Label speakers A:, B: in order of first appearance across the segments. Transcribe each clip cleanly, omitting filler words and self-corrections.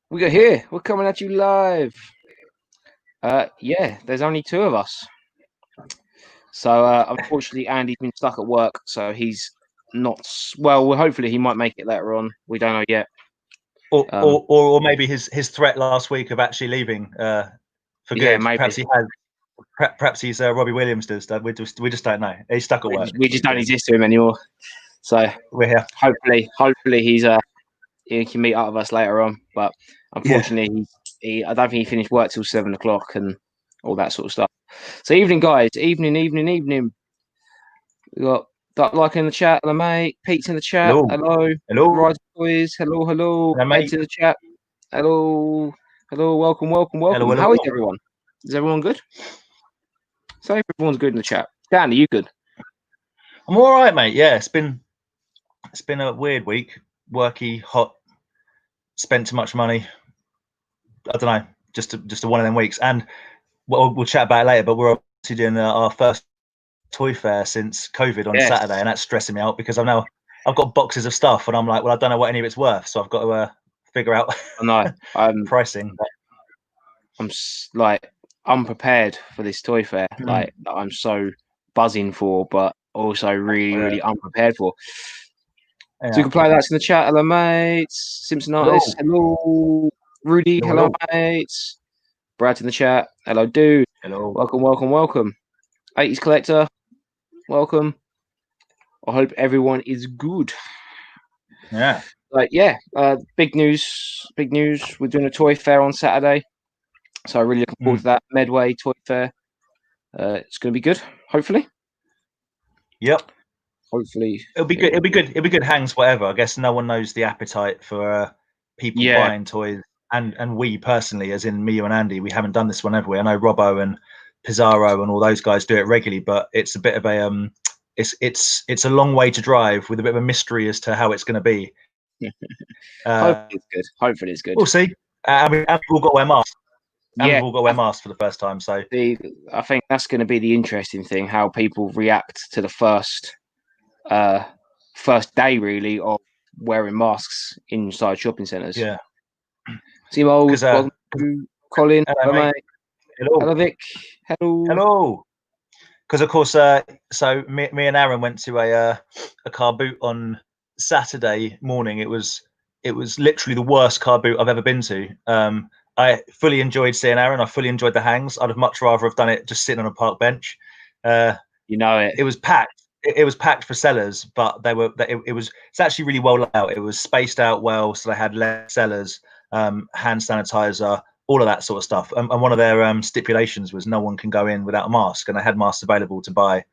A: We got here. We're coming at you live. Yeah, there's only two of us. So unfortunately, Andy's been stuck at work, so he's not. Well, hopefully he might make it later on. We don't know yet.
B: Or maybe his threat last week of actually leaving for good.
A: Yeah, maybe.
B: Perhaps he has. Perhaps he's Robbie Williams does. We just don't know. He's stuck at work.
A: We just don't exist to him anymore. So
B: we're here.
A: Hopefully he can meet up with us later on. But unfortunately, I don't think he finished work till 7 o'clock and all that sort of stuff. So evening, guys. Evening. We got Duck like in the chat. Hello, mate. Pete's in the chat. Hello. Rise boys. Hello.
B: Hello,
A: Pete's in the chat. Hello. Welcome.
B: Hello.
A: How is everyone? Is everyone good? So everyone's good in the chat. Dan, are you good?
B: I'm all right, mate. Yeah, it's been a weird week. Worky, hot. Spent too much money. I don't know. Just a one of them weeks. And we'll chat about it later. But we're obviously doing our first toy fair since COVID on Saturday, and that's stressing me out because I've got boxes of stuff, and I'm like, well, I don't know what any of it's worth, so I've got to figure out pricing.
A: I'm like unprepared for this toy fair. Like I'm so buzzing for, but also really unprepared for. Yeah. So you can play that in the chat. Hello, mates. Simpson Artist. Hello. Rudy. Hello, mates. Brad in the chat. Hello, dude.
B: Hello.
A: Welcome. 80s Collector. Welcome. I hope everyone is good.
B: Yeah.
A: Big news. We're doing a toy fair on Saturday. So I'm really looking forward to that. Medway Toy Fair. It's going to be good, hopefully.
B: Yep.
A: Hopefully.
B: It'll be good. It'll be good hangs, whatever. I guess no one knows the appetite for people buying toys. And we personally, as in me, you and Andy, we haven't done this one, have we? I know Robbo and Pizarro and all those guys do it regularly, but it's a bit of a it's a long way to drive with a bit of a mystery as to how it's going to be.
A: Hopefully it's good.
B: We'll see. I mean, we've all got to wear masks. And we've all got to wear masks for the first time. So
A: I think that's going to be the interesting thing, how people react to the first day, really, of wearing masks inside shopping centres.
B: Yeah.
A: Simo, welcome to Colin. Hello, mate. Hello, Vic.
B: Hello. Because of course, so me and Aaron went to a car boot on Saturday morning. It was literally the worst car boot I've ever been to. I fully enjoyed seeing Aaron. I fully enjoyed the hangs. I'd have much rather have done it just sitting on a park bench. It was packed. It was packed for sellers, but it's actually really well laid out. It was spaced out well, so they had less sellers, hand sanitizer, all of that sort of stuff. And one of their stipulations was no one can go in without a mask, and they had masks available to buy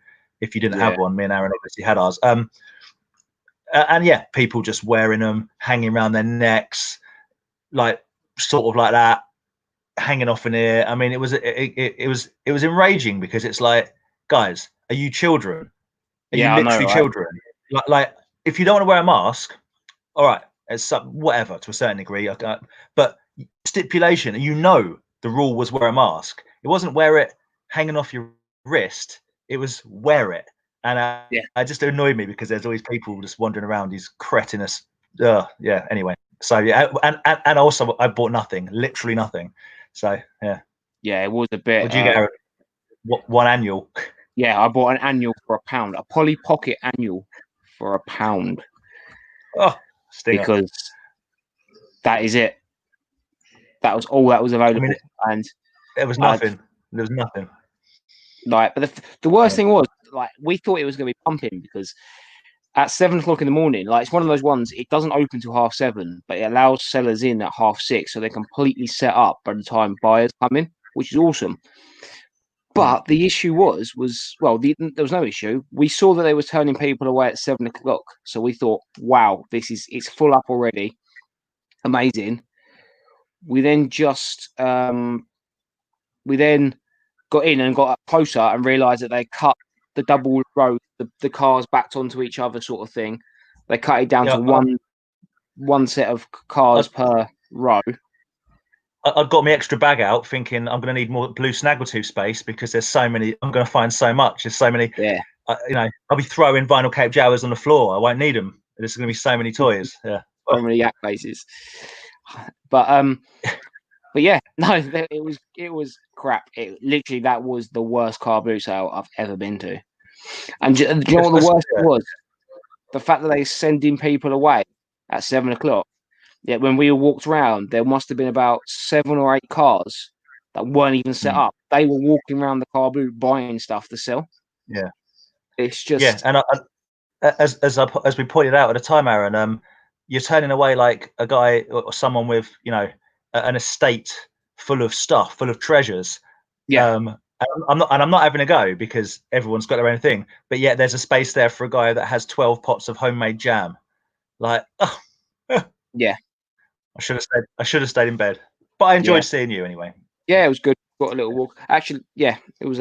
B: if you didn't have one. Me and Aaron obviously had ours. And yeah, people just wearing them, hanging around their necks, like sort of like that, hanging off in here. I mean, it was enraging because it's like, guys, are you children? Are you literally children? Like, if you don't want to wear a mask, all right, it's whatever to a certain degree. But stipulation, you know, the rule was wear a mask. It wasn't wear it hanging off your wrist. It was wear it. And it just annoyed me because there's always people just wandering around, these cretinous. Anyway, so and also I bought nothing, literally nothing. So
A: yeah, it was a bit.
B: Would you get one annual?
A: Yeah, I bought an annual for £1, a Polly Pocket annual for £1.
B: Oh,
A: because that is it. That was all that was available, and
B: there was nothing. There was nothing.
A: Like, but the worst thing was, like, we thought it was going to be pumping because at 7 o'clock in the morning, like, it's one of those ones. It doesn't open till 7:30, but it allows sellers in at 6:30, so they're completely set up by the time buyers come in, which is awesome. But the issue was there was no issue. We saw that they were turning people away at 7 o'clock, so we thought, wow, it's full up already. Amazing. We then got in and got up closer and realised that they cut the double row, the cars backed onto each other, sort of thing. They cut it down to one set of cars per row.
B: I've got my extra bag out, thinking I'm going to need more blue snaggletooth space because there's so many. I'm going to find so much. There's so many.
A: Yeah.
B: I'll be throwing vinyl Cape Jawas on the floor. I won't need them. There's going to be so many toys. Yeah.
A: So many yak faces. But yeah, no, it was crap. It literally, that was the worst car boot sale I've ever been to. And do you know what the worst was? The fact that they sending people away at 7 o'clock. Yeah, when we all walked around, there must have been about 7 or 8 cars that weren't even set up. They were walking around the car boot buying stuff to sell.
B: Yeah,
A: it's just
B: and as we pointed out at the time, Aaron, you're turning away like a guy or someone with an estate full of stuff, full of treasures.
A: Yeah.
B: I'm not having a go because everyone's got their own thing, but yet there's a space there for a guy that has 12 pots of homemade jam. Like,
A: yeah,
B: I should have stayed in bed, but I enjoyed seeing you anyway.
A: Yeah, it was good. Got a little walk. Actually, yeah, it was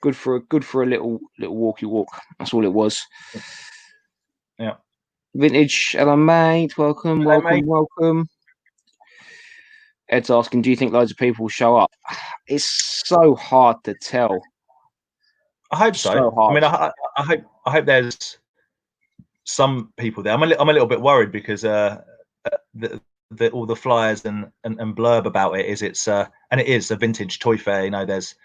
A: good for a little walky walk. That's all it was.
B: Yeah.
A: Vintage, hello mate. Welcome,
B: hello,
A: welcome,
B: mate.
A: welcome. Ed's asking, do you think loads of people will show up? It's so hard to tell.
B: I hope so. I mean, I hope there's some people there. I'm a little bit worried because all the flyers and blurb about it is and it is a vintage toy fair. There's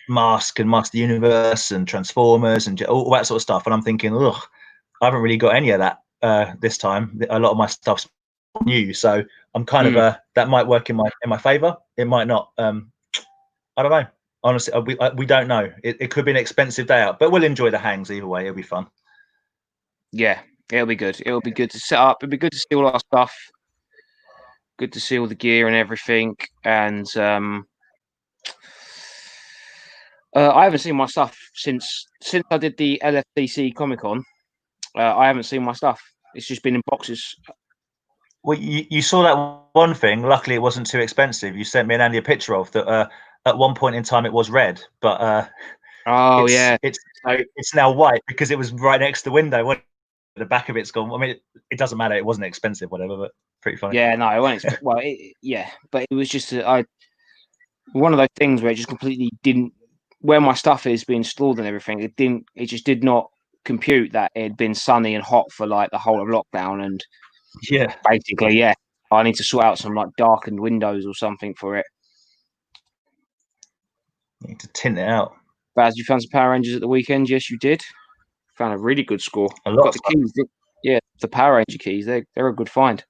B: Mask and Master Universe and Transformers and all that sort of stuff. And I'm thinking, I haven't really got any of that this time. A lot of my stuff's new, so I'm kind of that might work in my favor. It might not. I don't know. Honestly, we don't know. It could be an expensive day out, but we'll enjoy the hangs either way. It'll be fun.
A: Yeah, it'll be good. It'll be good to set up. It'll be good to see all our stuff. Good to see all the gear and everything. And I haven't seen my stuff since I did the LFDC Comic Con. I haven't seen my stuff. It's just been in boxes.
B: Well, you saw that one thing. Luckily, it wasn't too expensive. You sent me and Andy a picture of that. At one point in time, it was red, but it's now white because it was right next to the window. The back of it's gone. I mean, it doesn't matter. It wasn't expensive, whatever, but pretty funny.
A: Yeah, no, it wasn't. Well, but it was just one of those things where it just completely didn't. Where my stuff is being stored and everything, it just did not compute that it had been sunny and hot for like the whole of lockdown, and basically, I need to sort out some like darkened windows or something for it.
B: You need to tint it out.
A: Baz, you found some Power Rangers at the weekend? Yes, you did. Found a really good score.
B: A lot.
A: Got the keys. Yeah, the Power Ranger keys. They're a good find.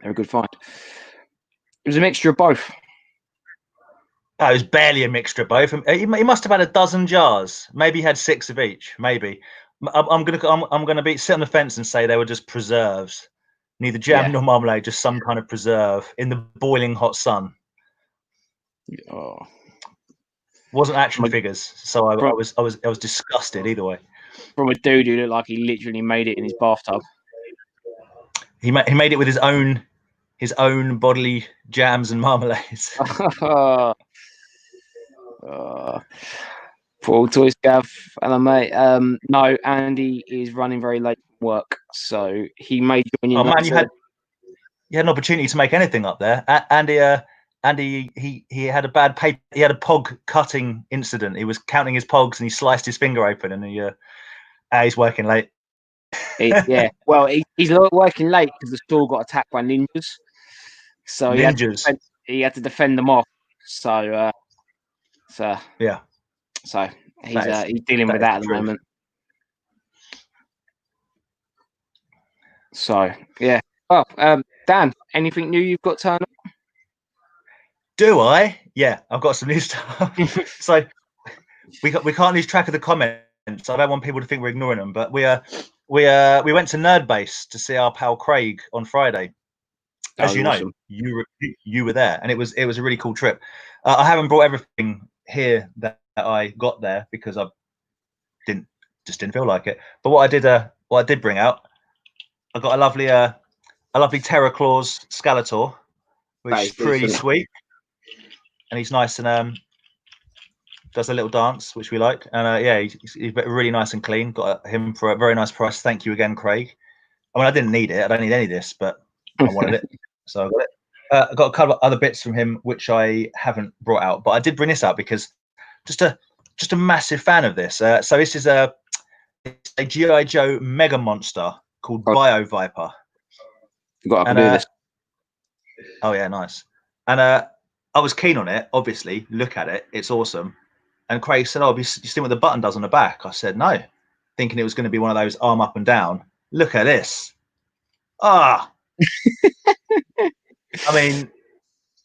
A: They're a good find. It was a mixture of both.
B: Oh, it was barely a mixture of both. He must have had a dozen jars. Maybe he had 6 of each. Maybe. I'm gonna sit on the fence and say they were just preserves. Neither jam nor marmalade, just some kind of preserve in the boiling hot sun.
A: Oh.
B: Wasn't action figures, so I was disgusted either way.
A: From a dude who looked like he literally made it in his bathtub.
B: He made it with his own bodily jams and marmalades.
A: Poor Toys Gav, and mate. No, Andy is running very late from work, so he may join you.
B: Oh man, you had an opportunity to make anything up there. Andy, he had a bad paper. He had a pog cutting incident. He was counting his pogs and he sliced his finger open, and he's working late.
A: Well, he's working late because the store got attacked by ninjas. So he had to defend them off. So
B: yeah.
A: So he's dealing with that at the moment. So yeah. Well, Dan, anything new you've got turned up?
B: Do I? Yeah, I've got some new stuff. So we can't lose track of the comments. I don't want people to think we're ignoring them, but we went to Nerd Base to see our pal Craig on Friday. As you know, you were there, and it was a really cool trip. I haven't brought everything here that I got there because I didn't feel like it. But what I did bring out, I got a lovely Terraclaws Skeletor, which is pretty sweet, and he's nice and does a little dance, which we like. And he's really nice and clean. Got him for a very nice price. Thank you again, Craig. I mean, I didn't need it. I don't need any of this, but I wanted it, so I got it. I got a couple of other bits from him which I haven't brought out, but I did bring this out because just a massive fan of this. So this is a G.I. Joe Mega Monster called Bio Viper.
A: You got to do this.
B: Oh yeah, nice. And I was keen on it. Obviously, look at it; it's awesome. And Craig said, "Oh, you see what the button does on the back?" I said, "No," thinking it was going to be one of those arm up and down. Look at this. Ah, I mean,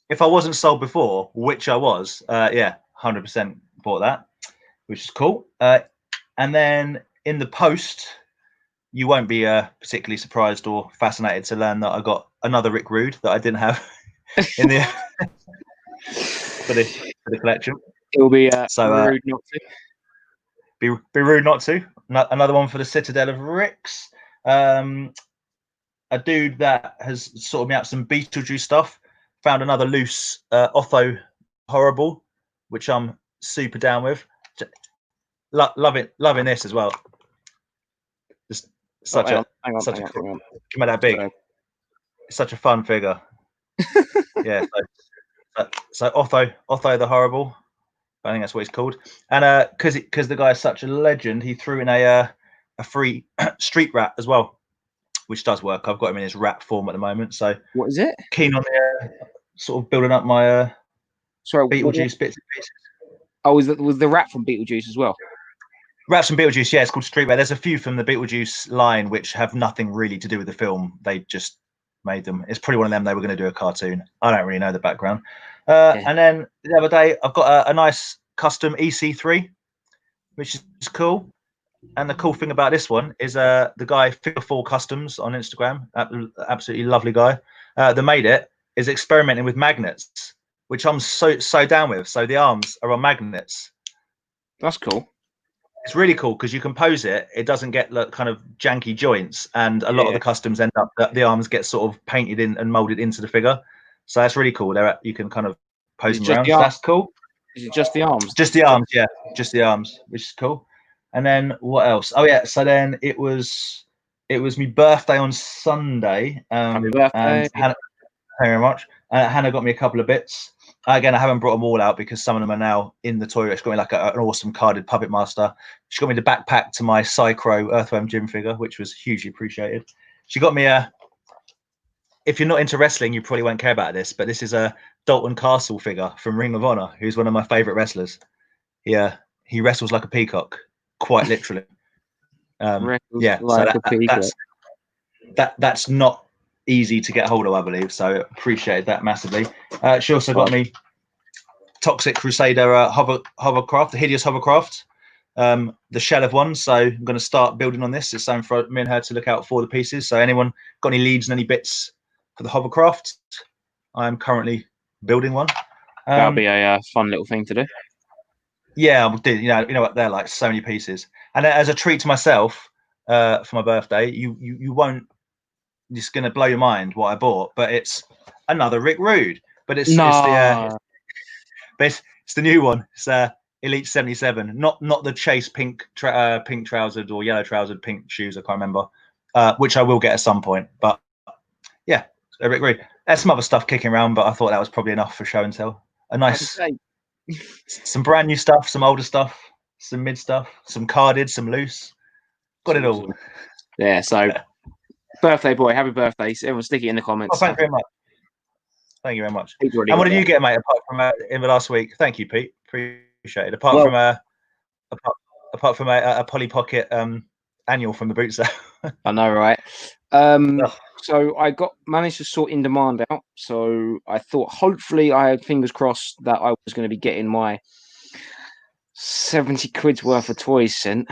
B: if I wasn't sold before, which I was, yeah, 100% bought that, which is cool. And then in the post, you won't be particularly surprised or fascinated to learn that I got another Rick Rude that I didn't have in the for the collection.
A: It will be
B: So
A: rude not to.
B: be rude not to. Another one for the Citadel of Ricks. A dude that has sorted me out some Beetlejuice stuff. Found another loose Otho Horrible, which I'm super down with. Loving this as well. Just such
A: hang
B: a
A: on,
B: such
A: hang
B: a
A: on.
B: come out that big.
A: Sorry.
B: It's such a fun figure. Yeah. So Otho the Horrible. I think that's what he's called. And because the guy is such a legend, he threw in a free street rat as well, which does work. I've got him in his rat form at the moment. So
A: What is it?
B: keen on the sort of building up my
A: Sorry,
B: Beetlejuice bits and pieces.
A: Oh, was the rat from Beetlejuice as well?
B: Rats from Beetlejuice, yeah, it's called Street Rat. There's a few from the Beetlejuice line which have nothing really to do with the film. They just made them. It's probably one of them they were going to do a cartoon. I don't really know the background. And then the other day, I've got a nice custom EC3, which is cool. And the cool thing about this one is the guy Figure 4 Customs on Instagram, absolutely lovely guy, that made it, is experimenting with magnets, which I'm so down with. So the arms are on magnets.
A: That's cool.
B: It's really cool because you can pose it. It doesn't get like kind of janky joints, and a lot of the customs end up the arms get sort of painted in and molded into the figure. So that's really cool. You can kind of pose them around. So that's cool.
A: Is it just the arms?
B: Just the arms, yeah, just the arms, which is cool. And then what else? Oh yeah, so then it was my birthday on Sunday.
A: Happy birthday!
B: And Hannah, thank you very much. Hannah got me a couple of bits. Again, I haven't brought them all out because some of them are now in the toy. She got me like an awesome carded Puppet Master. She got me the backpack to my Psychro Earthworm Jim figure, which was hugely appreciated. She got me if you're not into wrestling, you probably won't care about this, but this is a Dalton Castle figure from Ring of Honor, who's one of my favorite wrestlers. He wrestles like a peacock, quite literally. Yeah, like so that's not easy to get hold of, I believe. So appreciated that massively. She also got me Toxic Crusader hovercraft, the hideous hovercraft, the shell of one. So I'm going to start building on this. It's something for me and her to look out for the pieces. So anyone got any leads and any bits for the hovercraft? I am currently building one.
A: That'll be a fun little thing to do.
B: Yeah, I did. You know what? They're like so many pieces. And as a treat to myself for my birthday, you won't. It's going to blow your mind what I bought, but it's another Rick Rude. But it's the new one. It's Elite 77, not the Chase pink trousered or yellow trousered pink shoes. I can't remember, which I will get at some point. But yeah, Rick Rude. There's some other stuff kicking around, but I thought that was probably enough for show and tell. A nice, some brand new stuff, some older stuff, some mid stuff, some carded, some loose. Got it all.
A: Yeah. So. Birthday boy, happy birthday. Everyone stick it in the comments.
B: Oh, thank you very much. Thank you very much. And what did
A: you
B: get, mate, apart from in the last week? Thank you, Pete. Appreciate it. Apart from a Polly Pocket annual from the boot sale.
A: I know, right? So I managed to sort In Demand out. So I thought hopefully I had fingers crossed that I was going to be getting my 70 quid's worth of toys sent.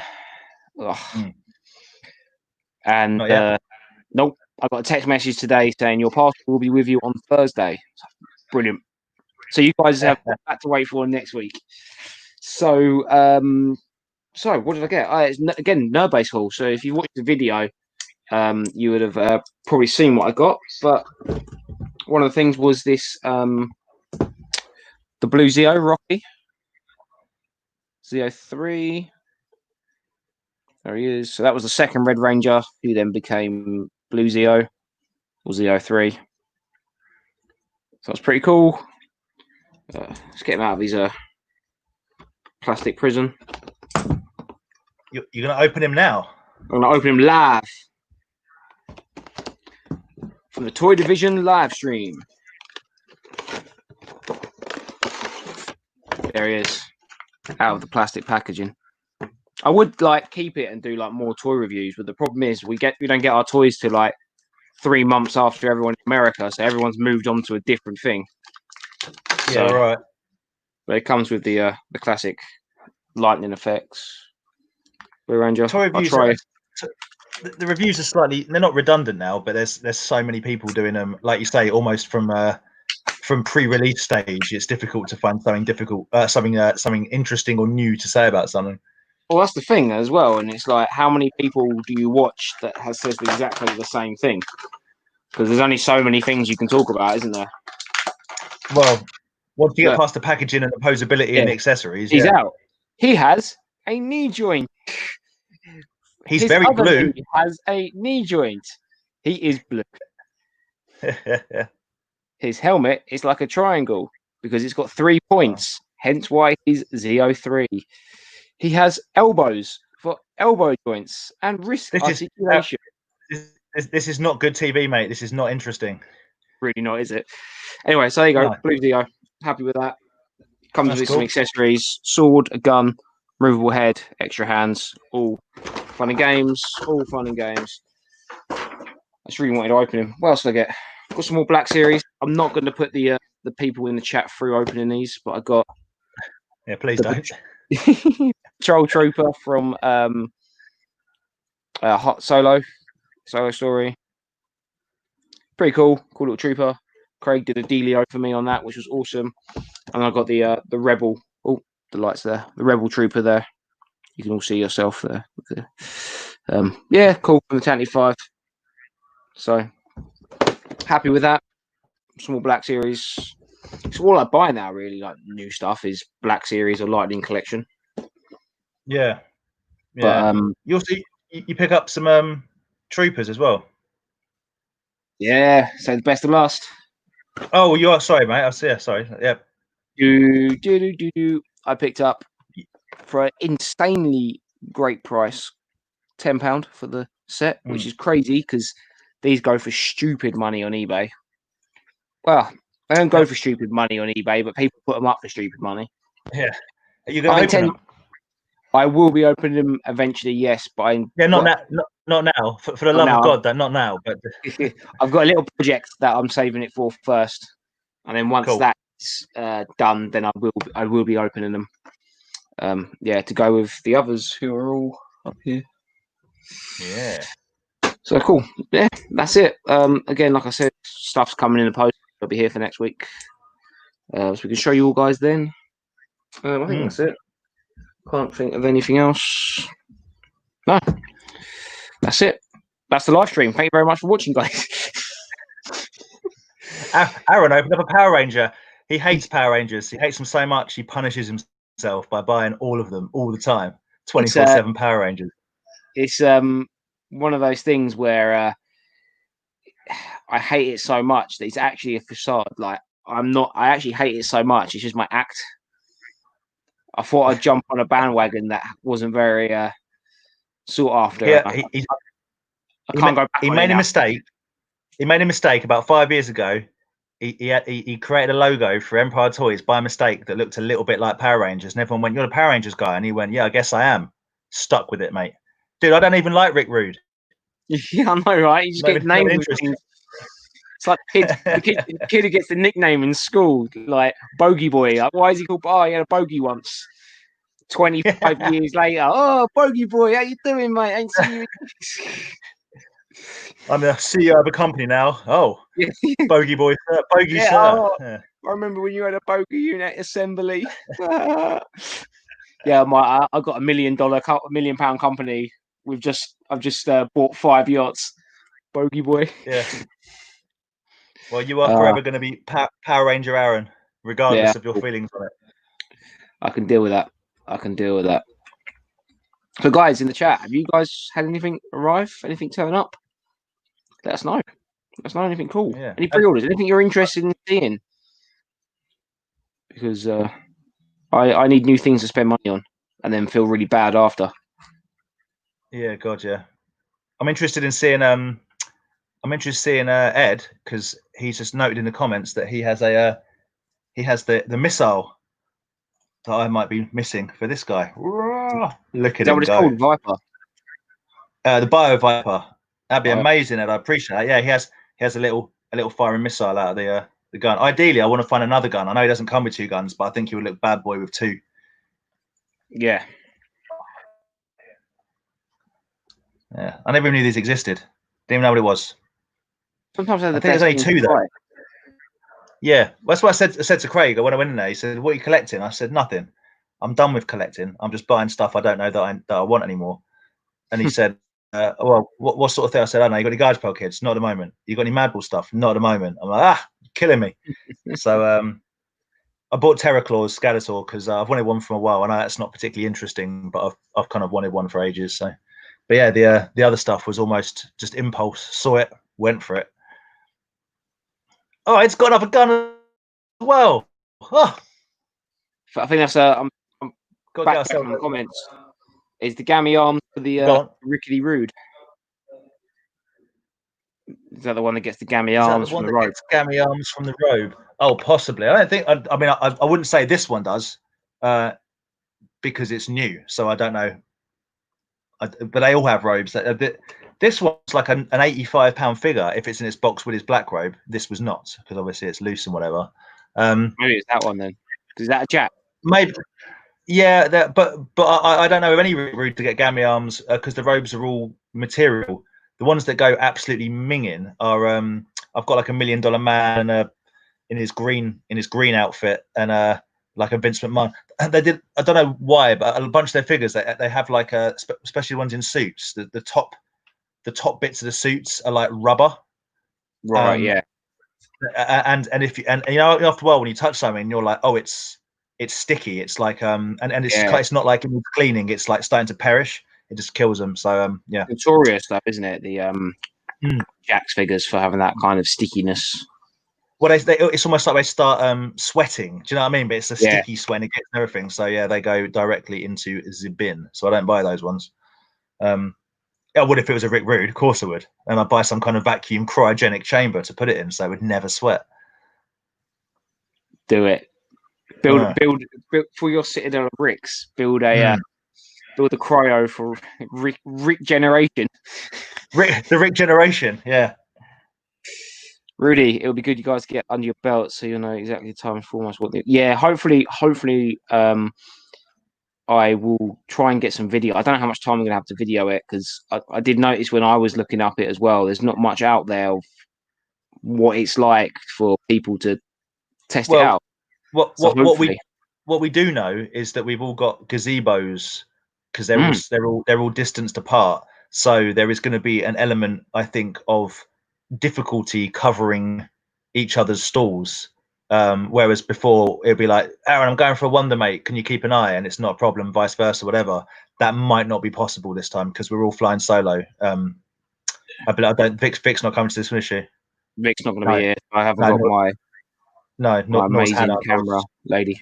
A: And nope, I got a text message today saying your parcel will be with you on Thursday. Brilliant. So you guys have that to wait for next week. So, what did I get? It's, again, Nerd-Base haul. So if you watched the video, you would have probably seen what I got. But one of the things was this, the Blue Zeo Rocky. Zeo 3. There he is. So that was the second Red Ranger, who then became Blue Zeo, or Zeo 3. So that's pretty cool. Let's get him out of his plastic prison.
B: You're going to open him now?
A: I'm going to open him live. From the Toy Division live stream. There he is, out of the plastic packaging. I would like keep it and do like more toy reviews, but the problem is we don't get our toys to like 3 months after everyone in America, so everyone's moved on to a different thing.
B: Yeah,
A: so,
B: right.
A: But it comes with the classic lightning effects. Blue Ranger.
B: Toy reviews the reviews are they're not redundant now, but there's so many people doing them, like you say, almost from pre-release stage. It's difficult to find something interesting or new to say about something.
A: Well, that's the thing as well, and it's like, how many people do you watch that says exactly the same thing? Because there's only so many things you can talk about, isn't there?
B: Well, once you get past the packaging and the posability and the accessories,
A: he's out. He has a knee joint.
B: He's very blue.
A: He has a knee joint. He is blue. His helmet is like a triangle because it's got 3 points, hence why he's ZO3. He has elbows for elbow joints and wrist articulation.
B: This is not good TV, mate. This is not interesting.
A: Really not, is it? Anyway, so there you go. No. Blue ZO. Happy with that. Comes with some accessories, sword, a gun, removable head, extra hands, all fun and games. All fun and games. I just really wanted to open him. What else did I get? Got some more Black Series. I'm not going to put the people in the chat through opening these, but I got.
B: Yeah, please don't.
A: Troll Trooper from Hot Solo Story. Pretty cool little trooper. Craig did a dealio for me on that, which was awesome. And I got the Rebel. Oh, the lights there. The Rebel Trooper there. You can all see yourself there. Yeah, cool from the 25. So happy with that. Small Black Series. It's all I buy now, really. Like new stuff is Black Series or Lightning Collection.
B: Yeah. But you also you pick up some troopers as well.
A: Yeah, so the best of last.
B: Oh, you are sorry, mate. Sorry. Yeah.
A: I picked up for an insanely great price, £10 for the set, which is crazy because these go for stupid money on eBay. Well, they don't go for stupid money on eBay, but people put them up for stupid money.
B: Yeah. Are you going to open them?
A: I will be opening them eventually, yes, but
B: not now. For the love of God, not now. But
A: I've got a little project that I'm saving it for first, and then once that's done, then I will be opening them. To go with the others who are all up here.
B: Yeah.
A: So cool. Yeah, that's it. Again, like I said, stuff's coming in the post. I'll be here for next week, so we can show you all guys then. I think that's it. Can't think of anything else. No, that's it. That's the live stream. Thank you very much for watching, guys.
B: Aaron opened up a Power Ranger. He hates Power Rangers. He hates them so much he punishes himself by buying all of them all the time. 24/7 Power Rangers.
A: It's one of those things where I hate it so much that it's actually a facade. Like I actually hate it so much. It's just my act. I thought I'd jump on a bandwagon that wasn't very sought after.
B: Yeah,
A: I can't go back.
B: He made a mistake. He made a mistake about 5 years ago. He created a logo for Empire Toys by mistake that looked a little bit like Power Rangers, and everyone went, "You're the Power Rangers guy," and he went, "Yeah, I guess I am." Stuck with it, mate. Dude, I don't even like Rick Rude.
A: Yeah, I know, right? You just get named. It's like the kid who gets the nickname in school, like Bogey Boy. Like, why is he called? Oh, he had a bogey once. 25 years later, oh, Bogey Boy, how you doing, mate? I ain't seen you.
B: I'm the CEO of a company now. Oh, Bogey Boy, Bogey sir.
A: Oh, I remember when you had a bogey unit assembly. I got $1 million, £1 million company. I've just bought 5 yachts. Bogey Boy.
B: Yeah. Well, you are forever going to be Power Ranger Aaron, regardless of your feelings on it.
A: I can deal with that. So, guys, in the chat, have you guys had anything arrive? Anything turn up? Let us know. Let us know anything cool. Yeah. Any pre-orders? Anything you're interested in seeing? Because I need new things to spend money on, and then feel really bad after.
B: Yeah, God, yeah. I'm interested in seeing Ed, because he's just noted in the comments that he has the missile that I might be missing for this guy. Look
A: Is
B: at
A: that
B: him
A: what it's
B: go.
A: called? Viper.
B: The Bio Viper. That'd be
A: Bio.
B: amazing, and I appreciate that. Yeah, he has a little firing missile out of the gun. Ideally, I want to find another gun. I know he doesn't come with 2 guns, but I think he would look bad boy with 2.
A: Yeah.
B: Yeah, I never even knew these existed. Didn't even know what it was.
A: Sometimes they're
B: I
A: the
B: think
A: best
B: there's only
A: things
B: 2
A: to
B: though.
A: try.
B: Yeah, that's what I said to Craig when I went in there. He said, "What are you collecting?" I said, "Nothing. I'm done with collecting. I'm just buying stuff I don't know that I want anymore." And he said, "Well, what sort of thing?" I said, "I don't know. You got any Guards Pole kids? Not at the moment. You got any Madball stuff? Not at the moment." I'm like, killing me. So I bought Terror Claws Skeletor because I've wanted one for a while. I know that's not particularly interesting, but I've kind of wanted one for ages. So, but yeah, the other stuff was almost just impulse. Saw it, went for it. Oh, it's got another gun as well. Oh,
A: I think that's
B: got to get
A: back
B: ourselves
A: from the comments. Is the gammy arms for the Rickety Rude? Is that the one that gets the gammy arms from the robe?
B: Gets gammy arms from the robe? Oh, possibly. I don't think. I mean, I wouldn't say this one does, because it's new. So I don't know. But they all have robes. This one's like an £85 figure if it's in its box with his black robe. This was not, because obviously it's loose and whatever.
A: Maybe it's that one then. Is that a Jack?
B: Maybe. Yeah, but I don't know of any route to get gammy arms because the robes are all material. The ones that go absolutely minging are I've got like $1 million man in his green outfit and like a Vince McMahon. And they did, I don't know why, but a bunch of their figures they have like especially ones in suits. The top bits of the suits are like rubber.
A: Right. Yeah.
B: And if you and you know after a while when you touch something you're like, oh, it's sticky. It's like and it's not like it's cleaning. It's like starting to perish. It just kills them. So yeah,
A: notorious stuff, isn't it? The Jack's figures for having that kind of stickiness.
B: Well, it's almost like they start sweating. Do you know what I mean? But it's a sticky sweat and it gets everything. So yeah, they go directly into the bin. So I don't buy those ones. I would if it was a Rick Rude, of course I would. And I'd buy some kind of vacuum cryogenic chamber to put it in so it would never sweat.
A: Do it. Build for your Citadel of Ricks. Build a cryo for Rick generation.
B: The Rick generation, yeah.
A: Rudy, it'll be good you guys get under your belt so you'll know exactly the time and foremost what. Yeah, hopefully, I will try and get some video. I don't know how much time I'm going to have to video it because I did notice when I was looking up it as well. There's not much out there of what it's like for people to test it out.
B: What we do know is that we've all got gazebos because they're all distanced apart. So there is going to be an element, I think, of difficulty covering each other's stalls. Whereas before it'd be like, Aaron, I'm going for a wonder, mate. Can you keep an eye? And it's not a problem, vice versa, whatever. That might not be possible this time because we're all flying solo. I don't. Vic's not coming to this one, is she?
A: Vic's not going to be here. I haven't got my amazing camera lady.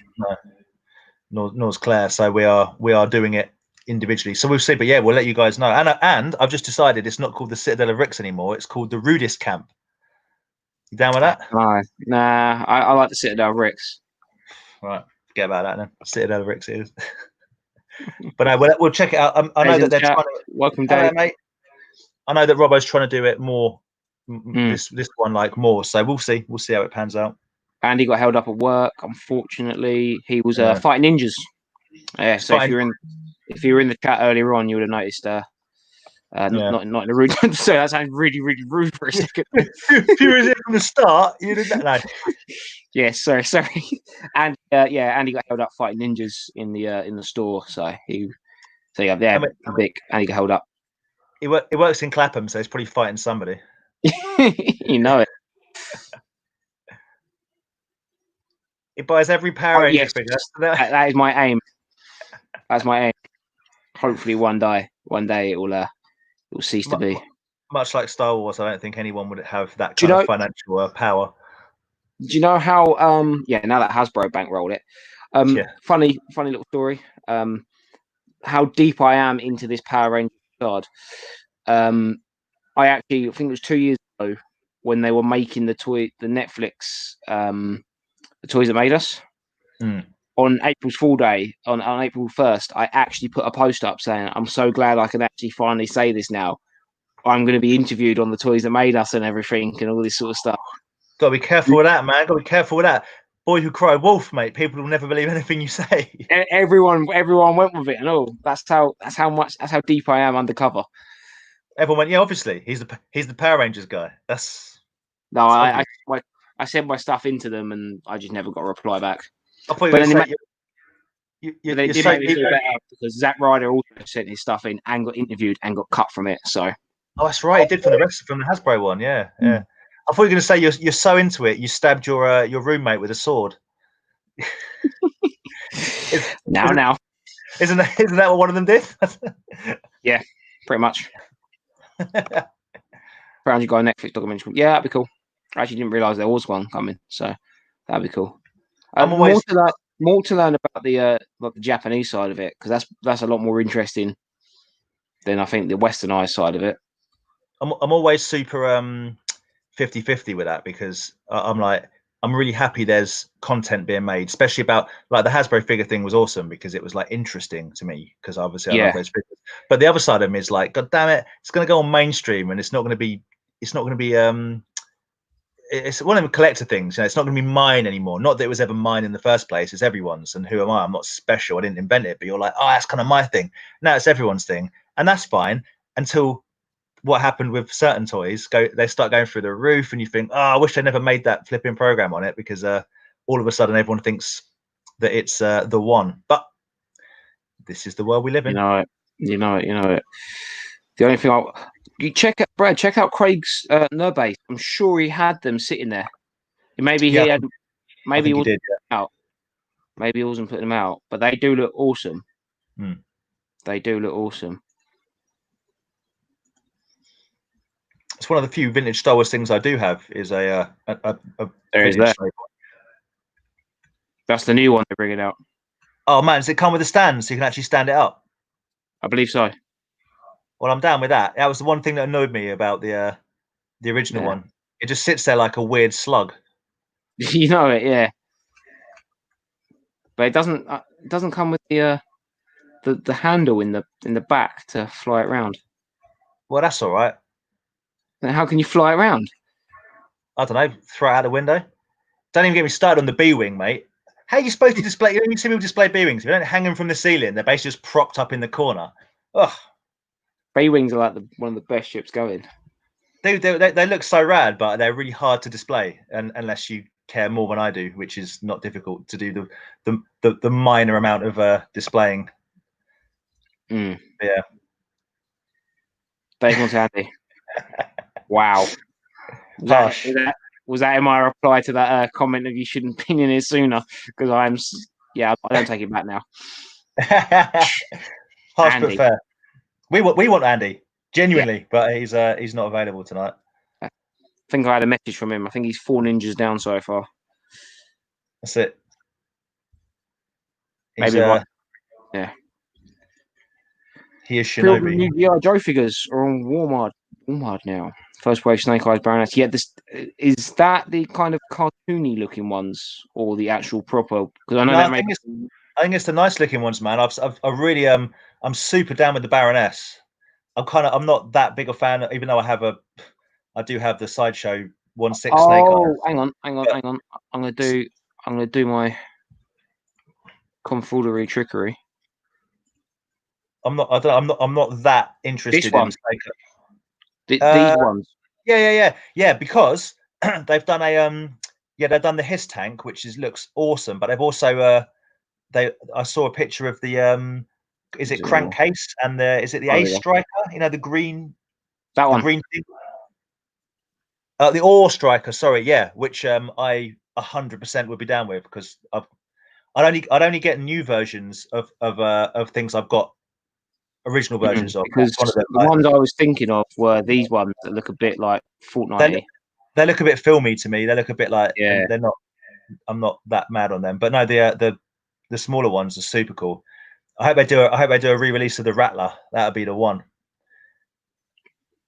B: No, nor's Claire. So we are doing it individually. So we'll see. But yeah, we'll let you guys know. And I've just decided it's not called the Citadel of Ricks anymore. It's called the Rudist Camp. You down with that?
A: Nah, I like the Citadel of Ricks.
B: Right, forget about that then. Citadel of Ricks it is. But we'll check it out. I know that they're trying to.
A: Welcome, Dave.
B: Mate. I know that Robbo's trying to do it more. This one like more. So we'll see. We'll see how it pans out.
A: Andy got held up at work. Unfortunately, he was fighting ninjas. Yeah. So if you were in the chat earlier on, you would have noticed. Not in a rude. So that sounds really, really rude for a second.
B: If you were there from the start, you didn't know.
A: Yes, sorry. And Andy got held up fighting ninjas in the store. So Andy got held up.
B: It works in Clapham, so he's probably fighting somebody.
A: You know it.
B: It buys every Power Ranger figure.
A: That is my aim. That's my aim. Hopefully, one day it will cease to be.
B: Much like Star Wars, I don't think anyone would have that kind of financial power.
A: Do you know how? Now that Hasbro bankrolled it. Funny little story. How deep I am into this Power Ranger card. I think it was 2 years ago when they were making the Netflix, the toys that made us. on April's Fool Day, on April 1st, I actually put a post up saying, I'm so glad I can actually finally say this now. I'm going to be interviewed on the toys that made us and everything and all this sort of stuff.
B: Got to be careful with that, man. Got to be careful with that. Boy who cried wolf, mate. People will never believe anything you say.
A: Everyone went with it, and that's how deep I am undercover.
B: Everyone went, yeah, obviously he's the Power Rangers guy.
A: No, I sent my stuff into them, and I just never got a reply back.
B: I thought you were going to say
A: they did make me feel better because Zack Ryder also sent his stuff in and got interviewed and got cut from it. So,
B: oh, that's right, he did from the Hasbro one, yeah. I thought you were going to say you're so into it, you stabbed your roommate with a sword.
A: Now,
B: isn't that what one of them did?
A: Yeah, pretty much. Found you got a Netflix documentary. Yeah, that'd be cool. I actually didn't realize there was one coming, so that'd be cool. More to learn about the Japanese side of it, because that's a lot more interesting than I think the westernized side of it.
B: I'm always super 50-50 with that, because I'm really happy there's content being made, especially about like the Hasbro figure thing was awesome because it was like interesting to me, because obviously I love those figures. But the other side of me is like, God damn it, it's going to go on mainstream and it's not going to be it's one of them collector things, it's not going to be mine anymore. Not that it was ever mine in the first place, it's everyone's, and who am I? I'm not special, I didn't invent it. But you're like, oh, that's kind of my thing. Now it's everyone's thing, and that's fine until what happened with certain toys, they start going through the roof, and you think, oh, I wish they never made that flipping program on it, because all of a sudden everyone thinks that it's the one. But this is the world we live in.
A: You know it. The only thing you check out Craig's nerd base. I'm sure he had them sitting there. Maybe he did. Out. Maybe he wasn't putting them out, but they do look awesome. They do look awesome.
B: It's one of the few vintage Star Wars things I do have is a
A: there is that. That's the new one they're bringing out.
B: Oh man, does it come with a stand so you can actually stand it up?
A: I believe so.
B: Well, I'm down with that. That was the one thing that annoyed me about the original one. It just sits there like a weird slug.
A: You know it, yeah. But it doesn't come with the handle in the back to fly it around.
B: Well, that's all right.
A: Then how can you fly it around?
B: I don't know. Throw it out the window. Don't even get me started on the B-wing, mate. How are you supposed to display? You don't even see people display B-wings. If you don't hang them from the ceiling, they're basically just propped up in the corner. Ugh.
A: B-wings are like one of the best ships going.
B: They look so rad, but they're really hard to display, and unless you care more than I do, which is not difficult to do the minor amount of displaying. Yeah.
A: Dave Montanti. Wow. Was that in my reply to that comment of you shouldn't have been in here sooner? Because I don't take it back now.
B: Harsh but fair. We want Andy genuinely, but he's not available tonight.
A: I think I had a message from him. I think he's 4 ninjas down so far.
B: That's it.
A: Maybe right. Yeah.
B: He is Shinobi.
A: New G.I. Joe figures are on Walmart now. First wave Snake Eyes Baroness. Yeah, is that the kind of cartoony looking ones or the actual proper? Because I know
B: I think it's the nice looking ones, man. I really I'm super down with the Baroness. I'm not that big a fan, even though I do have the Sideshow 1/6 Snake Eyes.
A: Oh, hang on. I'm gonna do my confulery trickery.
B: I'm not that interested in Snake Eyes.
A: These ones.
B: Yeah, because they've done they've done the Hiss tank, which looks awesome, but they've also I saw a picture of the is it crankcase and is it the Ace Striker? You know, the green,
A: that one,
B: green thing. The Ore Striker, sorry, yeah, which I 100% would be down with, because I'd only get new versions of things I've got original versions of.
A: Because the ones I was thinking of were these ones that look a bit like Fortnite.
B: They look a bit filmy to me. They look a bit like they're not. I'm not that mad on them, but no, the smaller ones are super cool. I hope they do a re-release of the Rattler. That would be the one.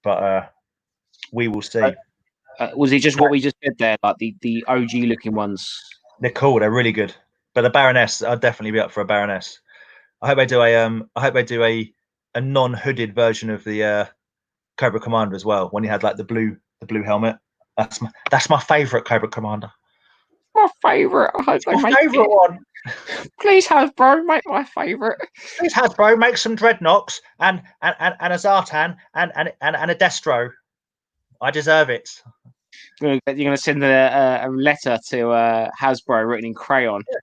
B: But we will see.
A: Was it just what we just said there, like the OG looking ones?
B: They're cool. They're really good. But the Baroness, I'd definitely be up for a Baroness. I hope they do a non-hooded version of the Cobra Commander as well. When he had like the blue helmet. That's my favourite Cobra Commander.
A: My favourite. I hope they
B: My
A: make
B: favourite
A: it.
B: one.
A: Please, Hasbro, make my favourite.
B: Please, Hasbro, make some Dreadnoks and a Zartan and a Destro. I deserve it.
A: You're gonna send a letter to Hasbro written in crayon.
B: Yeah.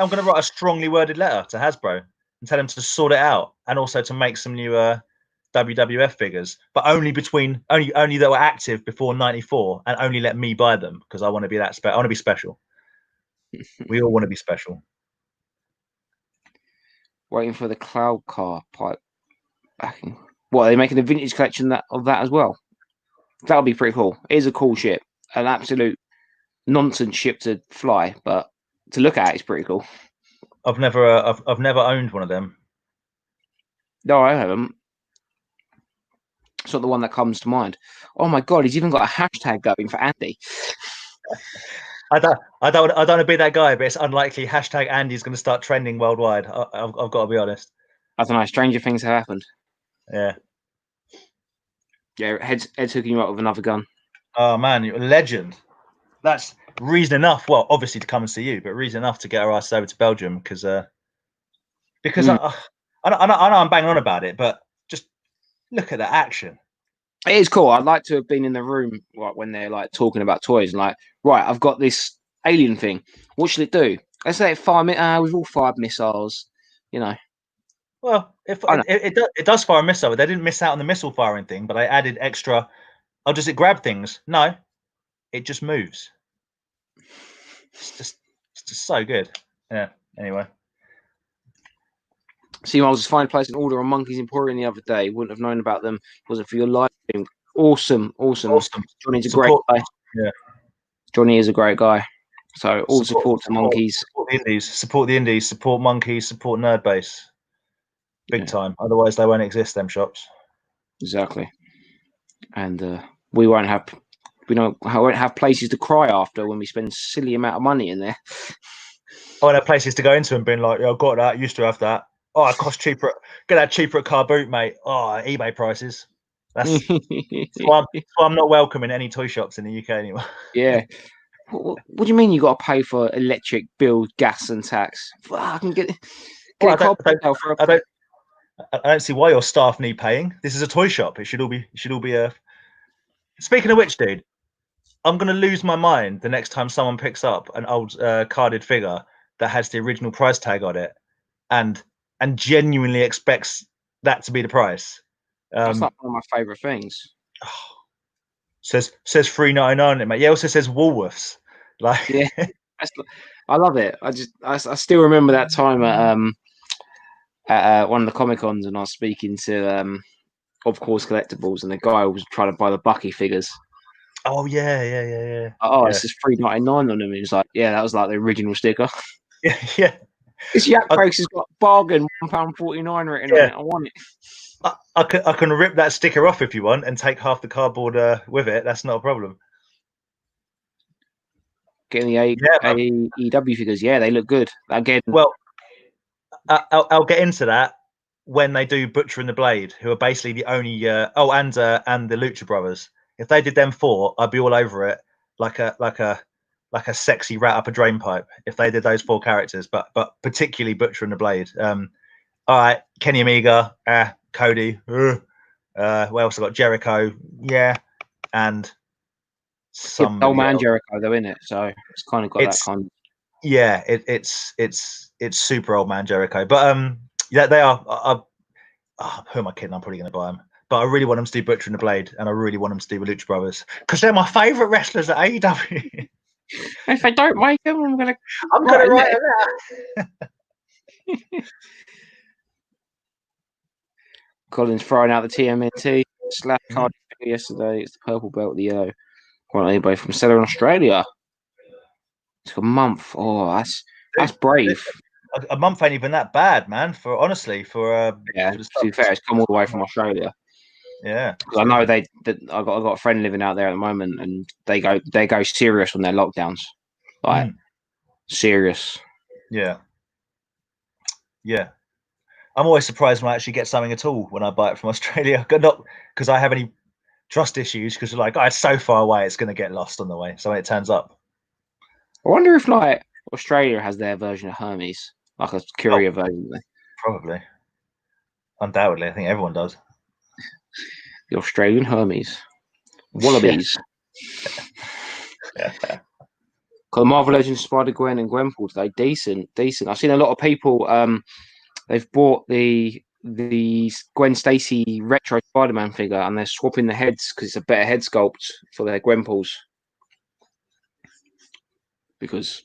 B: I'm going to write a strongly worded letter to Hasbro and tell them to sort it out, and also to make some new WWF figures, but only that were active before '94, and only let me buy them because I want to be that special. I want to be special. We all want to be special.
A: Waiting for the Cloud Car pipe backing. What, are they making a vintage collection of that as well? That would be pretty cool. It is a cool ship, an absolute nonsense ship to fly, but to look at, it's pretty cool.
B: I've never owned one of them.
A: No, I haven't. It's not the one that comes to mind. Oh my god, he's even got a hashtag going for Andy.
B: I don't want to be that guy, but it's unlikely. Hashtag Andy's going to start trending worldwide. I've got to be honest.
A: I don't know. Stranger things have happened.
B: Yeah.
A: Yeah, Ed's hooking you up with another gun.
B: Oh man, you're a legend. That's reason enough. Well, obviously to come and see you, but reason enough to get our ass over to Belgium because I know I'm banging on about it, but just look at that action.
A: It is cool. I'd like to have been in the room when they're like talking about toys and like, right, I've got this alien thing. What should it do? Let's let it fire. We've all fired missiles, you know.
B: Well, it does fire a missile. They didn't miss out on the missile firing thing, but I added extra. Oh, does it grab things? No, it just moves. It's just so good. Yeah. Anyway.
A: See, I was just finding a place in order on Monkey's Emporium the other day. Wouldn't have known about them. Was it for your live stream? Awesome. Johnny's a great guy.
B: Yeah.
A: Johnny is a great guy. So all support to Monkeys.
B: Support the indies. Support Monkeys. Support Nerdbase. Big time. Otherwise, they won't exist. Them shops.
A: Exactly. And we won't have places to cry after when we spend silly amount of money in there.
B: I won't have places to go into and being like, yeah, I've got that. Used to have that. Oh, it costs cheaper. Get that cheaper at Car Boot, mate. Oh, eBay prices. That's why I'm not welcome in any toy shops in the UK anymore.
A: Yeah. What do you mean you got to pay for electric bill, gas, and tax? I can get
B: I don't see why your staff need paying. This is a toy shop. It should all be. Speaking of which, dude, I'm gonna lose my mind the next time someone picks up an old carded figure that has the original price tag on it, and genuinely expects that to be the price.
A: That's like one of my favourite things.
B: Says $3.99 on it, mate. Yeah, also says Woolworths. Like,
A: yeah, I love it. I still remember that time at one of the Comic Cons, and I was speaking to Of Course Collectibles, and the guy was trying to buy the Bucky figures.
B: Oh yeah.
A: Oh, it's just $3.99 on them. He was like, yeah, that was like the original sticker.
B: Yeah.
A: This Yak Breaks has got bargain £1.49 written on it. I want it.
B: I can rip that sticker off if you want and take half the cardboard with it. That's not a problem.
A: Getting the AEW figures, yeah, they look good. Again,
B: well, I'll get into that when they do Butcher and the Blade, who are basically the only and the Lucha Brothers. If they did them four, I'd be all over it, like a sexy rat up a drain pipe. If they did those four characters, but particularly Butcher and the Blade. All right, Kenny Omega, Cody. What else? I got Jericho, yeah, and some
A: old man Jericho though, in it. So it's kind of got that kind.
B: Yeah, it's super old man Jericho, but yeah, they are. Who am I kidding? I'm probably going to buy them, but I really want them to do Butcher and the Blade, and I really want them to do the Lucha Brothers because they're my favorite wrestlers at AEW.
A: If I don't make them, I'm gonna
B: write it.
A: Colin's throwing out the TMNT slap card yesterday. It's the purple belt, the yellow. Well, anybody from Seller in Australia. It's a month. Oh, that's brave.
B: A month ain't even that bad, man. To
A: be fair, it's come all the way from Australia.
B: Yeah,
A: because I know I got a friend living out there at the moment, and they go serious on their lockdowns, like serious.
B: Yeah. Yeah. I'm always surprised when I actually get something at all when I buy it from Australia. Not because I have any trust issues, because like, oh, it's so far away, it's going to get lost on the way. So when it turns up,
A: I wonder if like Australia has their version of Hermes, like a
B: oh,
A: courier version.
B: probably, undoubtedly, I think everyone does.
A: The Australian Hermes, Wallabies. Because Marvel Legends, Spider Gwen, and Gwenpool today, decent. I've seen a lot of people. They've bought the Gwen Stacy retro Spider-Man figure, and they're swapping the heads because it's a better head sculpt for their Gwenpools. Because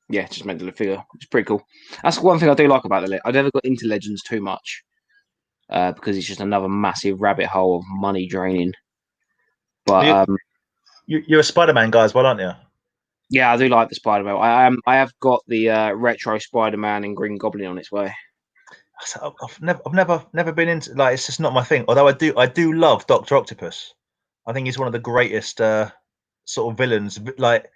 A: yeah, just made the figure. It's pretty cool. That's one thing I do like about the. I never got into Legends too much because it's just another massive rabbit hole of money draining. But
B: you're a Spider-Man guy as well, aren't you?
A: yeah, I do like the Spider-Man. I have got the retro Spider-Man and Green Goblin on its way.
B: I've never been into, like, it's just not my thing. Although I do love Doctor Octopus. I think he's one of the greatest sort of villains. Like,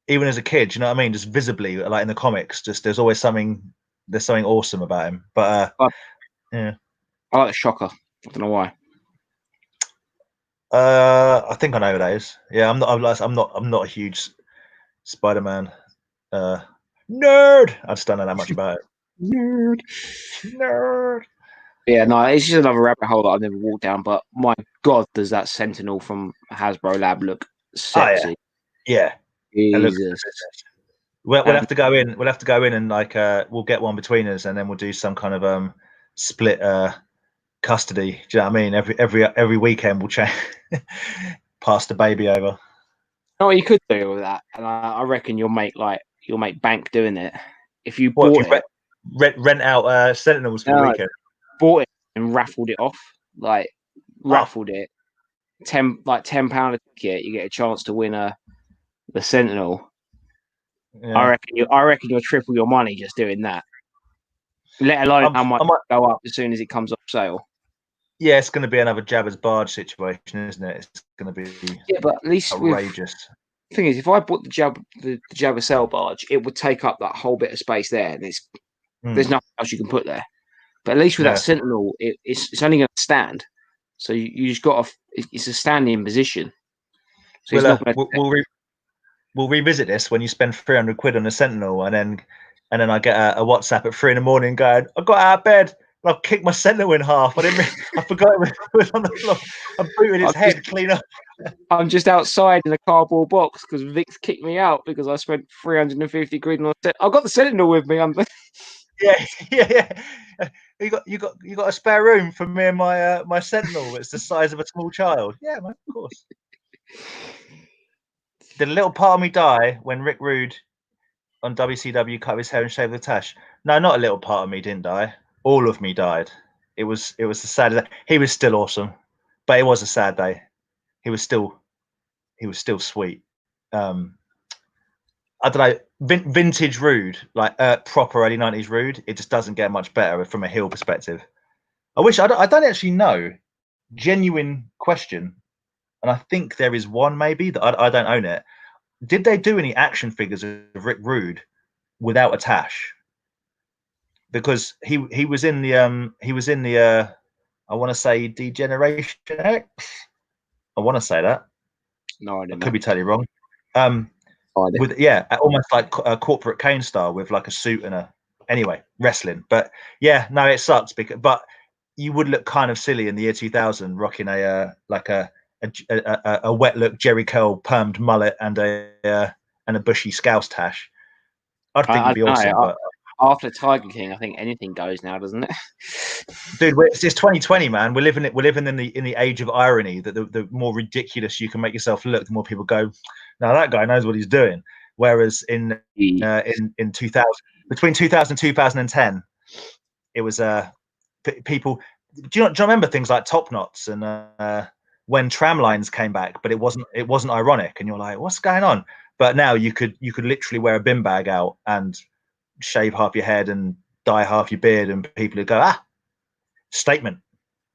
B: even as a kid, you know what I mean? Just visibly, like in the comics, just there's something awesome about him. But yeah,
A: I like the Shocker. I don't know why.
B: I think I know who that is. Yeah, I'm not a huge Spider-Man nerd. I just don't know that much about it. Nerd.
A: Yeah, no, it's just another rabbit hole that I've never walked down. But my God, does that Sentinel from Hasbro Lab look sexy?
B: Oh, yeah.
A: Jesus.
B: We'll have to go in. We'll have to go in and like we'll get one between us, and then we'll do some kind of split custody. Do you know what I mean? Every weekend we'll pass the baby over.
A: Oh, you could do with that, and I reckon you'll make bank doing it if you bought it.
B: Rent out Sentinels for the weekend.
A: Bought it and raffled it off, like raffled it. £10 a ticket, you get a chance to win the Sentinel. Yeah. I reckon you'll triple your money just doing that. Let alone how much go up as soon as it comes off sale.
B: Yeah, it's going to be another Jabba's barge situation, isn't it? It's going to be
A: but at least
B: outrageous.
A: The thing is, if I bought the Jabba Cell barge, it would take up that whole bit of space there, and there's nothing else you can put there. But at least with that Sentinel, it's only going to stand. So you just got it's a standing position. So
B: we'll revisit this when you spend 300 quid on a Sentinel, and then I get a WhatsApp at 3 a.m. going, I got out of bed and I've kicked my Sentinel in half. I forgot it was on the floor. I booted his head clean up.
A: I'm just outside in a cardboard box because Vic's kicked me out because I spent 350 quid on a set. I've got the Sentinel with me.
B: Yeah. You got a spare room for me and my Sentinel. It's the size of a small child. Yeah, man, of course. Did a little part of me die when Rick Rude on WCW cut his hair and shaved the tash? No, not a little part of me didn't die. All of me died. It was the saddest. He was still awesome, but it was a sad day. He was still sweet. I don't know, vintage Rude, like proper early 90s Rude. It just doesn't get much better from a heel perspective. I don't actually know. Genuine question, and I think there is one maybe that I don't own it. Did they do any action figures of Rick Rude without a tash? Because he was in the I want to say Degeneration X. I want to say that.
A: No, I
B: could be totally wrong. With almost like a corporate Kane style with like a suit and anyway wrestling. But yeah, no, it sucks but you would look kind of silly in the year 2000 rocking a wet look Jerry curl permed mullet and a bushy Scouse tash. I'd think it'd be awesome. But
A: after Tiger King, I think anything goes now, doesn't it?
B: Dude, it's 2020, man. We're living in the age of irony. That the more ridiculous you can make yourself look, the more people go, now that guy knows what he's doing. Whereas in 2000, between 2000 and 2010, it was people. Do you remember things like top knots and when tram lines came back? But it wasn't ironic, and you're like, what's going on? But now you could literally wear a bin bag out and shave half your head and dye half your beard, and people would go, statement.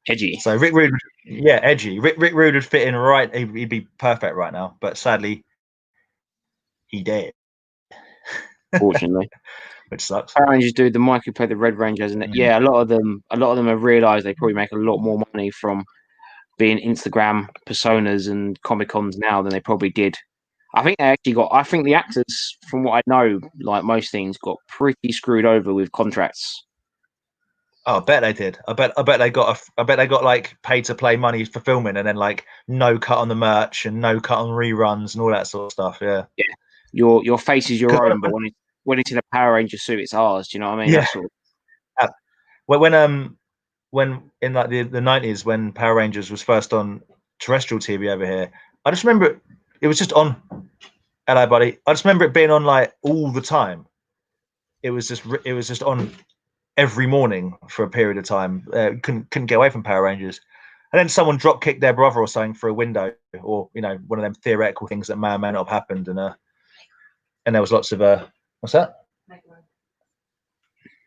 A: Edgy.
B: So Rick Rude, edgy. Rick Rude would fit in right. He'd be perfect right now, but sadly, he did.
A: Fortunately.
B: which sucks.
A: Power Rangers do. The Mike who played the Red Rangers, and yeah, a lot of them have realised they probably make a lot more money from being Instagram personas and Comic Cons now than they probably did. I think they actually got. I think the actors, from what I know, like most things, got pretty screwed over with contracts.
B: Oh, I bet they did. I bet they got. I bet they got like paid to play money for filming, and then like no cut on the merch and no cut on reruns and all that sort of stuff. Yeah.
A: Your face is your own, but when it's in a Power Ranger suit, it's ours. Do you know what I mean?
B: Yeah.
A: That's sort
B: of... when in like the 90s, when Power Rangers was first on terrestrial TV over here, I just remember it was just on. Hello, buddy. I just remember it being on like all the time. It was just on every morning for a period of time. Couldn't get away from Power Rangers. And then someone drop kicked their brother or something through a window, or one of them theoretical things that may or may not have happened. And there was lots of what's that?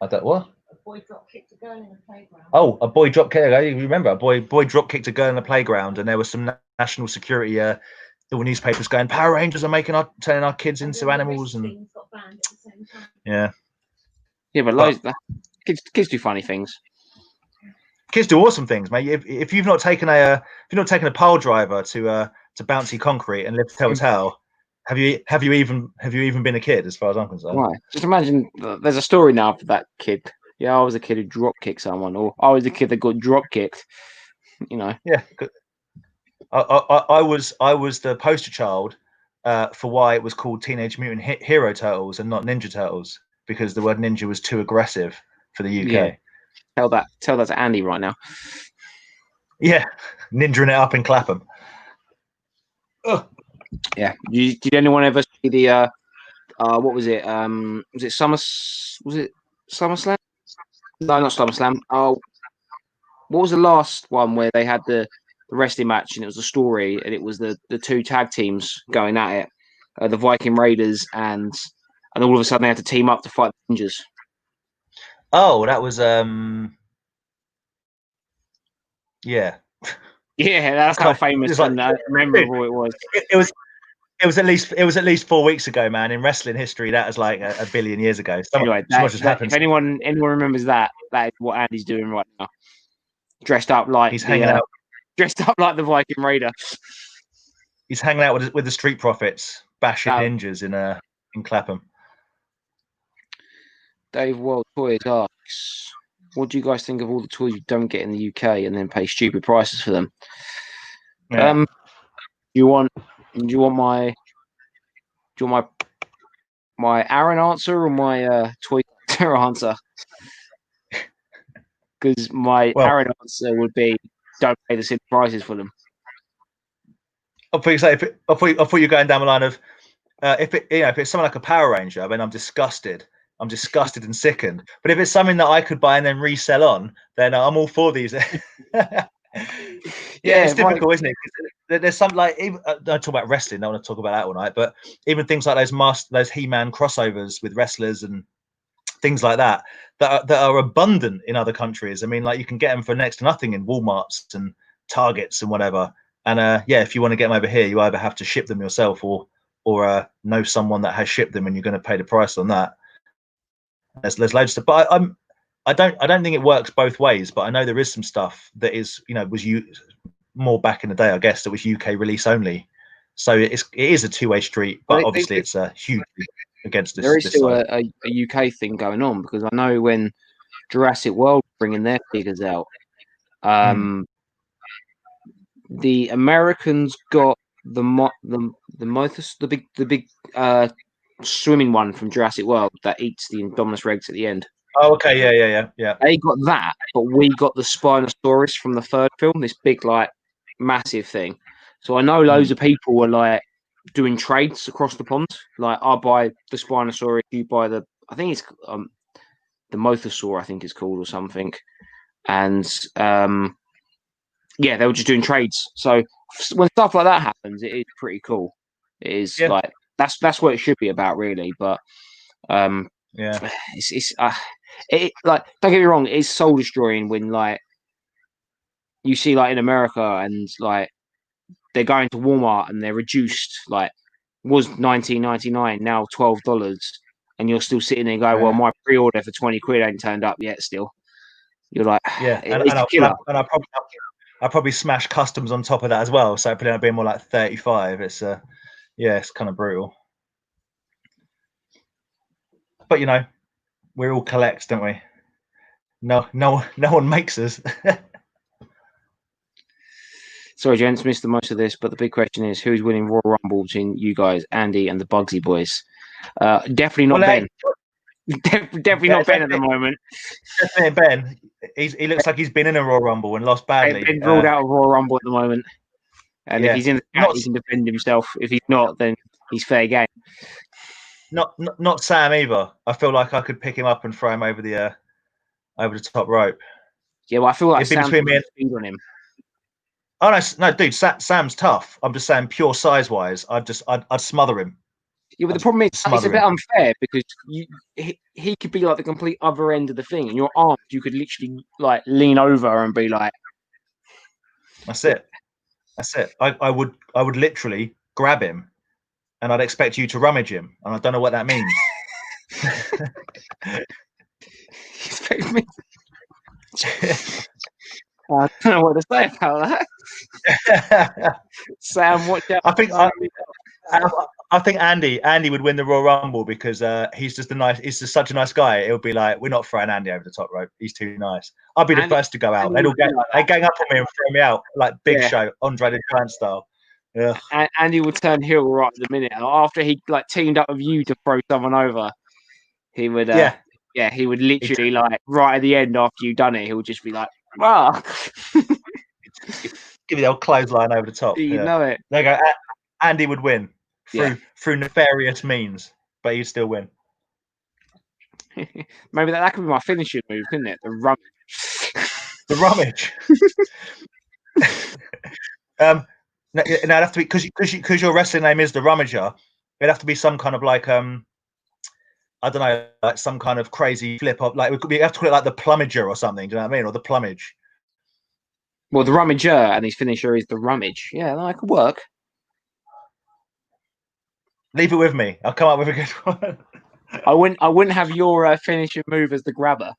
B: I don't what?
C: A boy drop kicked a girl in the playground.
B: Oh, a boy drop kicked. You remember a boy drop kicked a girl in the playground, and there was some national security. All newspapers going, Power Rangers are turning our kids into animals, and
C: got banned at the same time.
B: Yeah,
A: but kids do funny things.
B: Kids do awesome things, mate. If you've not taken a pile driver to bouncy concrete and lived tell, have you even been a kid? As far as I'm concerned,
A: Right. Just imagine there's a story now for that kid. Yeah, I was a kid who drop kicked someone, or I was the kid that got drop kicked.
B: Yeah. I was the poster child for why it was called Teenage Mutant Hero Turtles and not Ninja Turtles, because the word ninja was too aggressive for the UK.
A: Yeah. Tell that to Andy right now.
B: Yeah, ninjaing it up in Clapham. Ugh.
A: Yeah. Did anyone ever see the what was it? Was it SummerSlam? No, not SummerSlam. Oh, what was the last one where they had the wrestling match and it was a story and it was the two tag teams going at it, the Viking Raiders and all of a sudden they had to team up to fight the ninjas.
B: Oh, that was yeah.
A: Yeah, that's how famous and memorable it was.
B: It was at least 4 weeks ago, man. In wrestling history, that was like a billion years ago.
A: Anyway, if anyone remembers that is what Andy's doing right now. Dressed up like
B: he's hanging out.
A: Dressed up like the Viking Raider.
B: He's hanging out with the Street Profits, bashing ninjas in Clapham.
A: Dave World Toys asks, what do you guys think of all the toys you don't get in the UK and then pay stupid prices for them? Yeah. Do you want my Aaron answer or my toy answer? Because my Aaron answer would be don't pay the same prices for them.
B: I thought you're going down the line of if it's something like a Power Ranger, I mean, I'm disgusted and sickened. But if it's something that I could buy and then resell on, then I'm all for these. Yeah, it's difficult, isn't it? There's some like even I don't talk about wrestling. I don't want to talk about that all night. But even things like those He-Man crossovers with wrestlers and things like that are abundant in other countries. I mean, like you can get them for next to nothing in Walmarts and Targets and whatever. And if you want to get them over here, you either have to ship them yourself or know someone that has shipped them, and you're going to pay the price on that. There's loads of stuff, but I don't think it works both ways. But I know there is some stuff that is was more back in the day, I guess, that was UK release only. So it is a two-way street, but obviously it's a huge against this.
A: There is still a UK thing going on, because I know when Jurassic World bringing their figures out, the Americans got the big swimming one from Jurassic World that eats the Indominus Rex at the end.
B: Oh, okay, yeah.
A: They got that, but we got the Spinosaurus from the third film, this big, like, massive thing. So I know loads of people were like doing trades across the pond. Like, I'll buy the Spinosaurus, you buy I think it's the Mosasaur, I think it's called, or something. And they were just doing trades. So when stuff like that happens, it is pretty cool. It is like that's what it should be about, really. But it's like, don't get me wrong, it's soul destroying when like you see like in America and like they're going to Walmart and they're reduced, like was $19.99 now $12, and you're still sitting there and go, well, my pre-order for 20 quid ain't turned up yet. Still, you're like,
B: yeah, and I probably smash customs on top of that as well. So probably being more like 35. It's yeah, it's kind of brutal. But you know, we all collect, don't we? No one makes us.
A: Sorry, gents, missed the most of this, but the big question is who's winning Royal Rumble between you guys, Andy and the Bugsy boys? Definitely not Ben. Definitely not Ben at the moment.
B: Definitely Ben. He looks like he's been in a Royal Rumble and lost badly.
A: Ben's ruled out of Royal Rumble at the moment. And
B: yeah.
A: if he's in the chat, he can defend himself. If he's not, then he's fair game.
B: Not Sam either. I feel like I could pick him up and throw him over the top rope.
A: Yeah, well, I feel like
B: Sam's
A: between me and speed on him.
B: Oh no, dude, Sam's tough. I'm just saying, pure size wise, I'd smother him.
A: Yeah, but the problem is it's a bit unfair because he could be like the complete other end of the thing, and your arms, you could literally like lean over and be like,
B: "That's it, that's it." I would literally grab him, and I'd expect you to rummage him, and I don't know what that means.
A: Expect me? I don't know what to say about that. Sam, watch out.
B: I think Andy would win the Royal Rumble because he's just such a nice guy. It would be like, we're not throwing Andy over the top rope. He's too nice. I'd be the first to go out. They'd gang up on me and throw me out like Big Show, Andre the Giant style. Yeah.
A: Andy would turn heel right at the minute after he like teamed up with you to throw someone over. He would, he would literally like right at the end after you've done it. He would just be like, "Ah."
B: Give me the old clothesline over the top.
A: You know it.
B: There you go. Andy would win through nefarious means, but he'd still win.
A: Maybe that could be my finishing move, couldn't it? The rummage.
B: The rummage. No, it'd have to be because your wrestling name is the Rummager. It'd have to be some kind of like I don't know, like some kind of crazy flip up. Like we have to call it like the Plummager or something. Do you know what I mean? Or the Plummage.
A: Well, the Rummager and his finisher is the Rummage. Yeah, that could work.
B: Leave it with me. I'll come up with a good one.
A: I wouldn't have your finishing move as the grabber.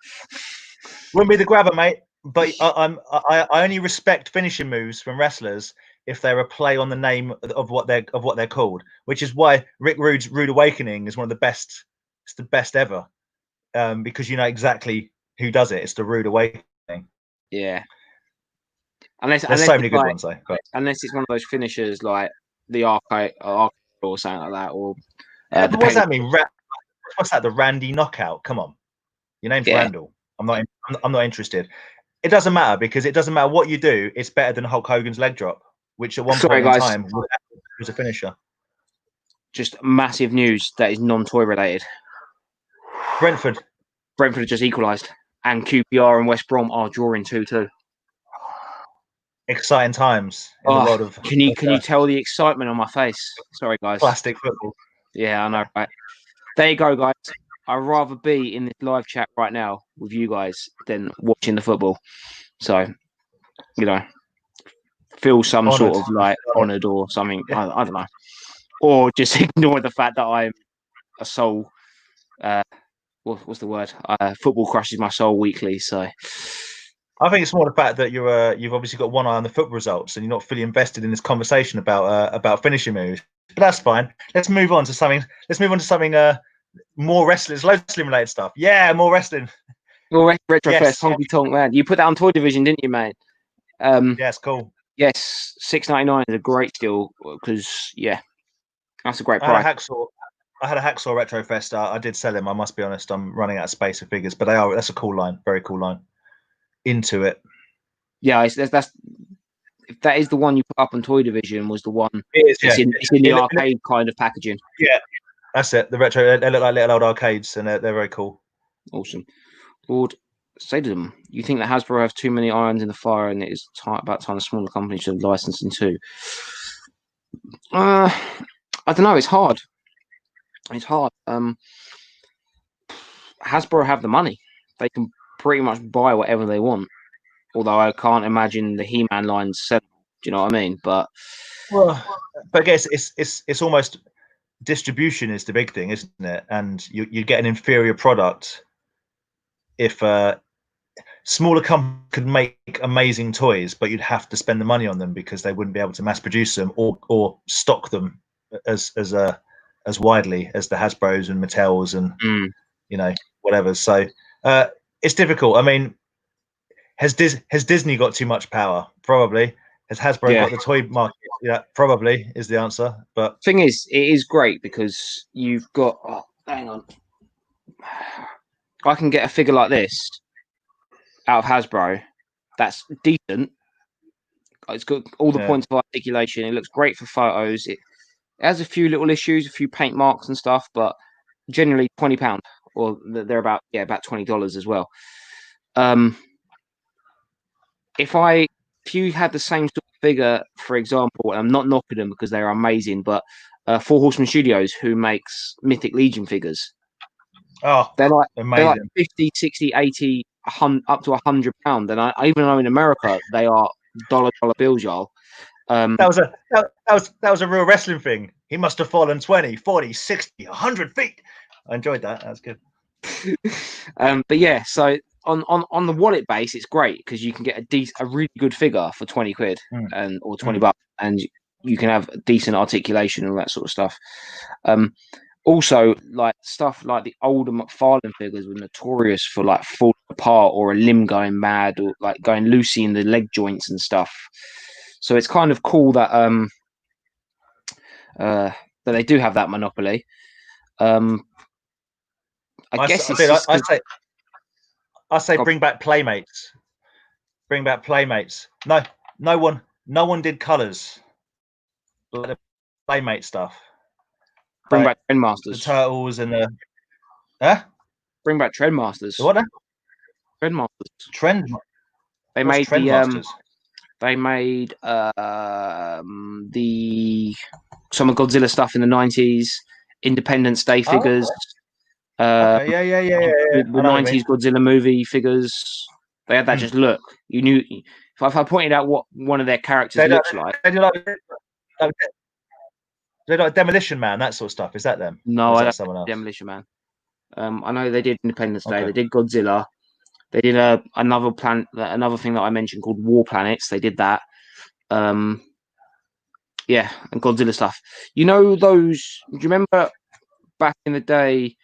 B: Wouldn't be the grabber, mate. But I only respect finishing moves from wrestlers if they're a play on the name of what they're called, which is why Rick Rude's Rude Awakening is one of the best. It's the best ever, because you know exactly who does it. It's the Rude Awakening.
A: Yeah.
B: There's so many good ones though.
A: Unless it's one of those finishers like the arcade or something like that, or
B: but what does that mean? What's that? The Randy Knockout? Come on, your name's Randall. I'm not interested. It doesn't matter because it doesn't matter what you do. It's better than Hulk Hogan's leg drop, which at one point in time was a finisher.
A: Just massive news that is non-toy related.
B: Brentford
A: have just equalised, and QPR and West Brom are drawing 2-2.
B: Exciting times in the world of.
A: Can you tell the excitement on my face? Sorry, guys.
B: Plastic football.
A: Yeah, I know, right? There you go, guys. I'd rather be in this live chat right now with you guys than watching the football. So, you know, feel some sort of like honoured or something. I don't know. Or just ignore the fact that I'm a soul. What's the word? Football crushes my soul weekly. So,
B: I think it's more the fact that you've obviously got one eye on the football results and you're not fully invested in this conversation about finishing moves. But that's fine. Let's move on to something. More wrestling related stuff. Yeah, more wrestling.
A: More Retrofest, honky tonk, man. You put that on Toy Division, didn't you, mate?
B: Yes, cool.
A: Yes, $6.99 is a great deal because that's a great price.
B: I had a Hacksaw Retrofest. I did sell him. I must be honest. I'm running out of space of figures, but that's a cool line. Very cool line. Into it. Yeah,
A: if that is the one you put up on Toy Division, was the one.
B: It is,
A: it's in the arcade kind of packaging.
B: Yeah, that's it. The retro, they look like little old arcades, and they're very cool.
A: Awesome. Lord, say to them, you think that Hasbro has too many irons in the fire, and it is about time a smaller company should have licensing too? I don't know. It's hard. Hasbro have the money. They can pretty much buy whatever they want. Although I can't imagine the He-Man lines sell. Do you know what I mean? But
B: I guess it's almost distribution is the big thing, isn't it? And you get an inferior product if smaller companies could make amazing toys, but you'd have to spend the money on them because they wouldn't be able to mass produce them or stock them as widely as the Hasbros and Mattels and you know, whatever. So it's difficult. I mean, has Disney got too much power? Probably. Has Hasbro got the toy market? Yeah, probably is the answer. But
A: thing is, it is great because you've got. Oh, hang on, I can get a figure like this out of Hasbro. That's decent. It's got all the points of articulation. It looks great for photos. It has a few little issues, a few paint marks and stuff, but generally £20, or they're about $20 as well. If you had the same sort of figure, for example, and I'm not knocking them because they're amazing, but Four Horsemen Studios, who makes Mythic Legion figures, they're like
B: amazing.
A: They're like 50, 60, 80, up to £100, and I even know in America they are dollar bills, y'all.
B: That was a real wrestling thing. He must have fallen 20, 40, 60, 100 feet. I enjoyed that. That's good.
A: But yeah, so on the wallet base, it's great because you can get a really good figure for 20 quid or 20 bucks, and you can have decent articulation and all that sort of stuff. Also, like stuff like the older McFarlane figures were notorious for like falling apart or a limb going mad or like going loosey in the leg joints and stuff. So it's kind of cool that that they do have that monopoly. I
B: say bring back Playmates. Bring back Playmates. No one did colours. Like the Playmate stuff.
A: Bring back Trendmasters.
B: The Turtles and the
A: Bring back Trendmasters.
B: What?
A: Trendmasters. They made
B: Trendmasters?
A: They made some of Godzilla stuff in the 90s, Independence Day figures.
B: Okay.
A: The 90s Godzilla movie figures. They had that just look. You knew if I pointed out what one of their characters looks like.
B: They're like Demolition Man, that sort of stuff. Is that them?
A: No, I don't
B: someone else?
A: Demolition Man. I know they did Independence Day.
B: Okay.
A: They did Godzilla. They did another thing that I mentioned called War Planets. They did that. And Godzilla stuff. You know those? Do you remember back in the day?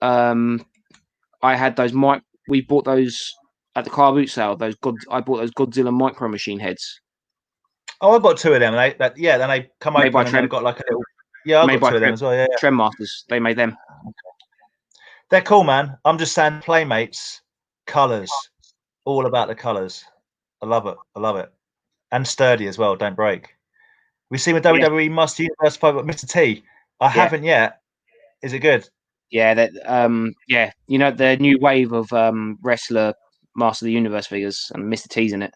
A: I had those we bought those at the car boot sale. I bought those Godzilla Micro Machine heads.
B: Oh, I got two of them. Then they come open and they've got like a little. Yeah, I got two of them as well. Yeah.
A: Trendmasters. They made them.
B: They're cool, man. I'm just saying, Playmates, colours, all about the colours. I love it, and sturdy as well. Don't break. We've seen with WWE Must Universe fight with Mr. T. I haven't yet. Is it good?
A: Yeah, you know the new wave of wrestler Master of the Universe figures and Mr. T's in it.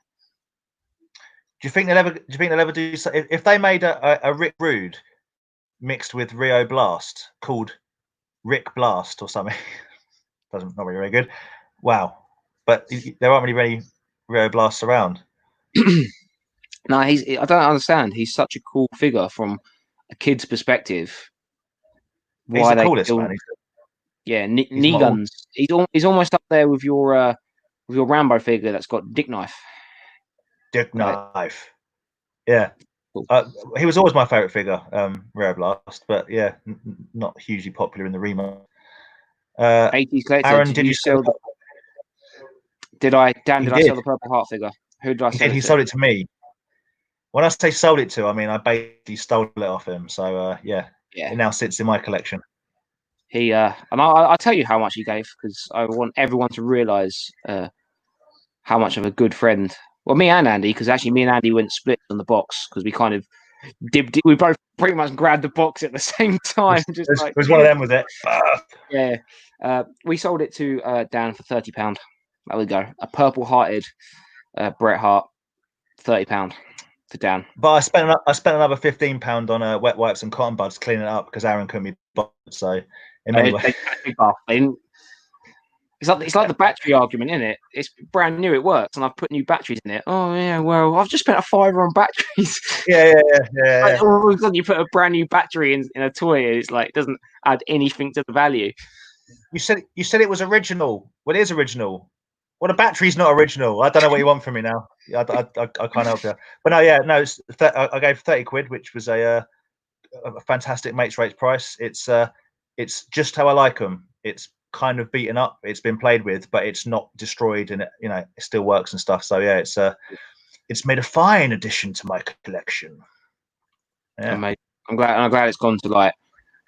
B: Do you think they'll ever do if they made a Rick Rude mixed with Rio Blast called Rick Blast or something? Not really very good. Wow, but there aren't really many Rio Blasts around.
A: No, I don't understand. He's such a cool figure from a kid's perspective.
B: He's the coolest, man.
A: Knee guns. He's almost up there with your Rambo figure that's got Dick Knife.
B: Yeah. He was always my favorite figure, Rare Blast, but not hugely popular in the remake.
A: 80s collector.
B: Aaron, did you sell?
A: Did I sell the Purple Heart figure? Who did I sell it to?
B: He sold it to me. When I say sold it to, I mean I basically stole it off him. So it now sits in my collection.
A: He and I'll tell you how much he gave because I want everyone to realise how much of a good friend. Well, me and Andy, because actually me and Andy went split on the box because we kind of we both pretty much grabbed the box at the same time.
B: It was one of them, was it?
A: Yeah. We sold it to Dan for £30. There we go. A purple-hearted Bret Hart, £30 to Dan.
B: But I spent another £15 on wet wipes and cotton buds cleaning it up because Aaron couldn't be bothered. So anyway,
A: It's like the battery argument, isn't it? It's brand new, it works, and I've put new batteries in it. Oh yeah, well, I've just spent a fiver on batteries.
B: Yeah.
A: All of a sudden, you put a brand new battery in a toy, and it's like it doesn't add anything to the value.
B: You said it was original. Well, it is original. Well, the battery's not original. I don't know what you want from me now. I can't help you. But no, yeah, no. I gave 30 quid, which was a fantastic mates rates price. It's just how I like them. It's kind of beaten up. It's been played with, but it's not destroyed, and it still works and stuff. So yeah, it's made a fine addition to my collection. Yeah.
A: I'm glad it's gone to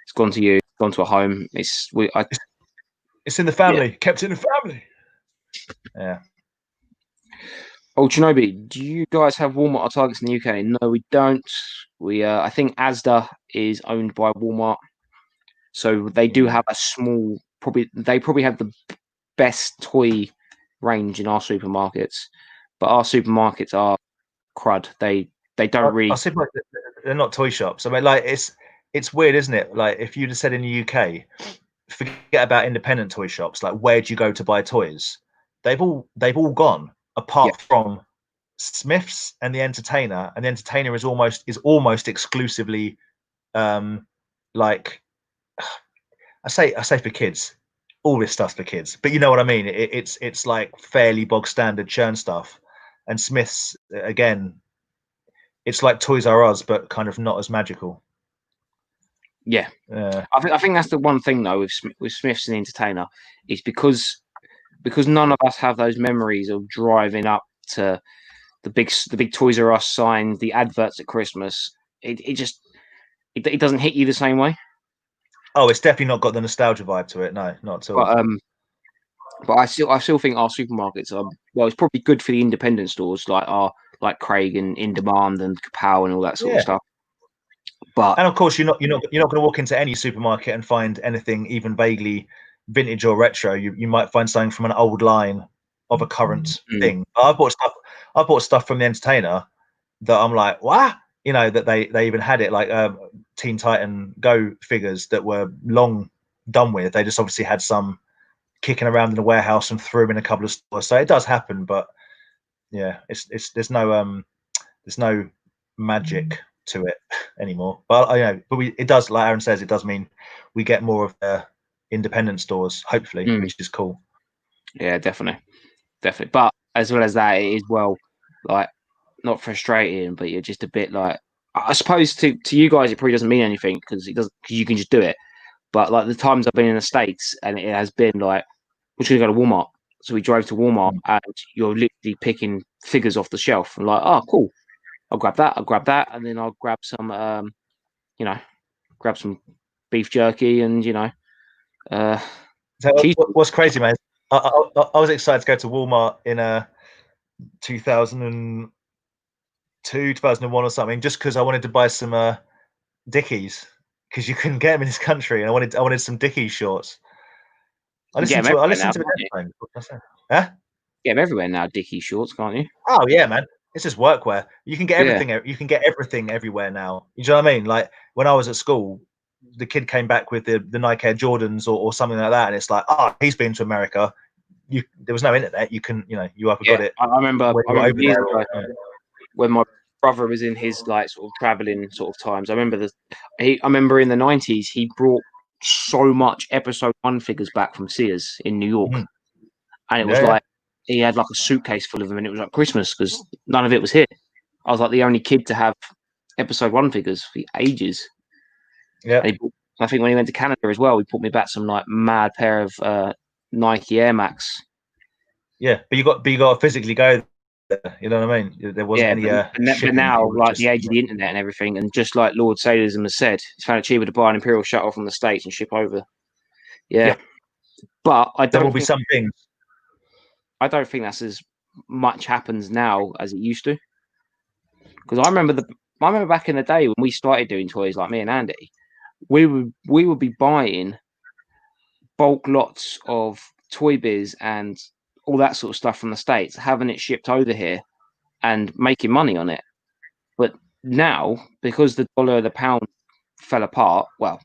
A: it's gone to you, it's gone to a home. It's
B: in the family, kept in the family. Yeah.
A: Oh, Shinobi, do you guys have Walmart or Targets in the UK? No, we don't. I think Asda is owned by Walmart, so they do have a small. They probably have the best toy range in our supermarkets, but our supermarkets are crud. They don't really.
B: Our supermarkets, they're not toy shops. I mean, like it's weird, isn't it? Like if you'd have said in the UK, forget about independent toy shops. Like where do you go to buy toys? They've all gone apart from Smith's and the Entertainer, and the Entertainer is almost exclusively like I say for kids. All this stuff's for kids, but you know what I mean. It's like fairly bog standard churn stuff, and Smith's again. It's like Toys R Us, but kind of not as magical.
A: Yeah, I think that's the one thing though with Smith's and Entertainer is because none of us have those memories of driving up to the big Toys R Us signs, the adverts at Christmas. It doesn't hit you the same way.
B: Oh, it's definitely not got the nostalgia vibe to it. No, not at all.
A: But I still think our supermarkets are it's probably good for the independent stores like Craig and In Demand and Kapow and all that sort of stuff. But
B: and of course, you're not going to walk into any supermarket and find anything even vaguely vintage or retro. You might find something from an old line of a current thing. I bought stuff from the Entertainer that I'm like, what? That they even had it like Teen Titan Go figures that were long done with. They just obviously had some kicking around in the warehouse and threw them in a couple of stores. So it does happen, but yeah, there's no magic to it anymore. But it does, like Aaron says, it does mean we get more of the independent stores, hopefully, which is cool.
A: Yeah, definitely. But as well as that, it is like not frustrating, but you're just a bit like, I suppose to you guys it probably doesn't mean anything because you can just do it. But like the times I've been in the States and it has been like, we're just gonna go to Walmart. So we drove to Walmart and you're literally picking figures off the shelf and like, oh cool, I'll grab that, and then I'll grab some grab some beef jerky and
B: So what's crazy, man? I was excited to go to Walmart in 2002, 2001 or something, just because I wanted to buy some Dickies, because you couldn't get them in this country, and I wanted some Dickies shorts. I listened to it. Huh?
A: Get them everywhere now, Dickies shorts, can't you?
B: Oh yeah, man. It's just workwear. You can get everything. You can get everything everywhere now. You know what I mean? Like when I was at school, the kid came back with the Nike Air Jordans or something like that, and it's like, oh, he's been to America. There was no internet. You couldn't, you either got it.
A: I remember when my brother was in his like sort of traveling sort of times. I remember in the 90s he brought so much episode 1 figures back from Sears in New York, and it was like he had like a suitcase full of them, and it was like Christmas because none of it was here. I was like the only kid to have episode 1 figures for ages.
B: Yeah,
A: I think when he went to Canada as well, he brought me back some like mad pair of Nike Air Max.
B: Yeah, but you got to physically go there. You know what I mean? There wasn't any.
A: But now, like the age of the internet and everything, and just like Lord Sadism has said, it's found it cheaper to buy an Imperial shuttle from the States and ship over. Yeah. But
B: there will be some things.
A: I don't think that's as much happens now as it used to. Because I remember back in the day when we started doing toys, like me and Andy, we would be buying bulk lots of Toy Biz and all that sort of stuff from the States, having it shipped over here and making money on it. But now, because the dollar, the pound fell apart, the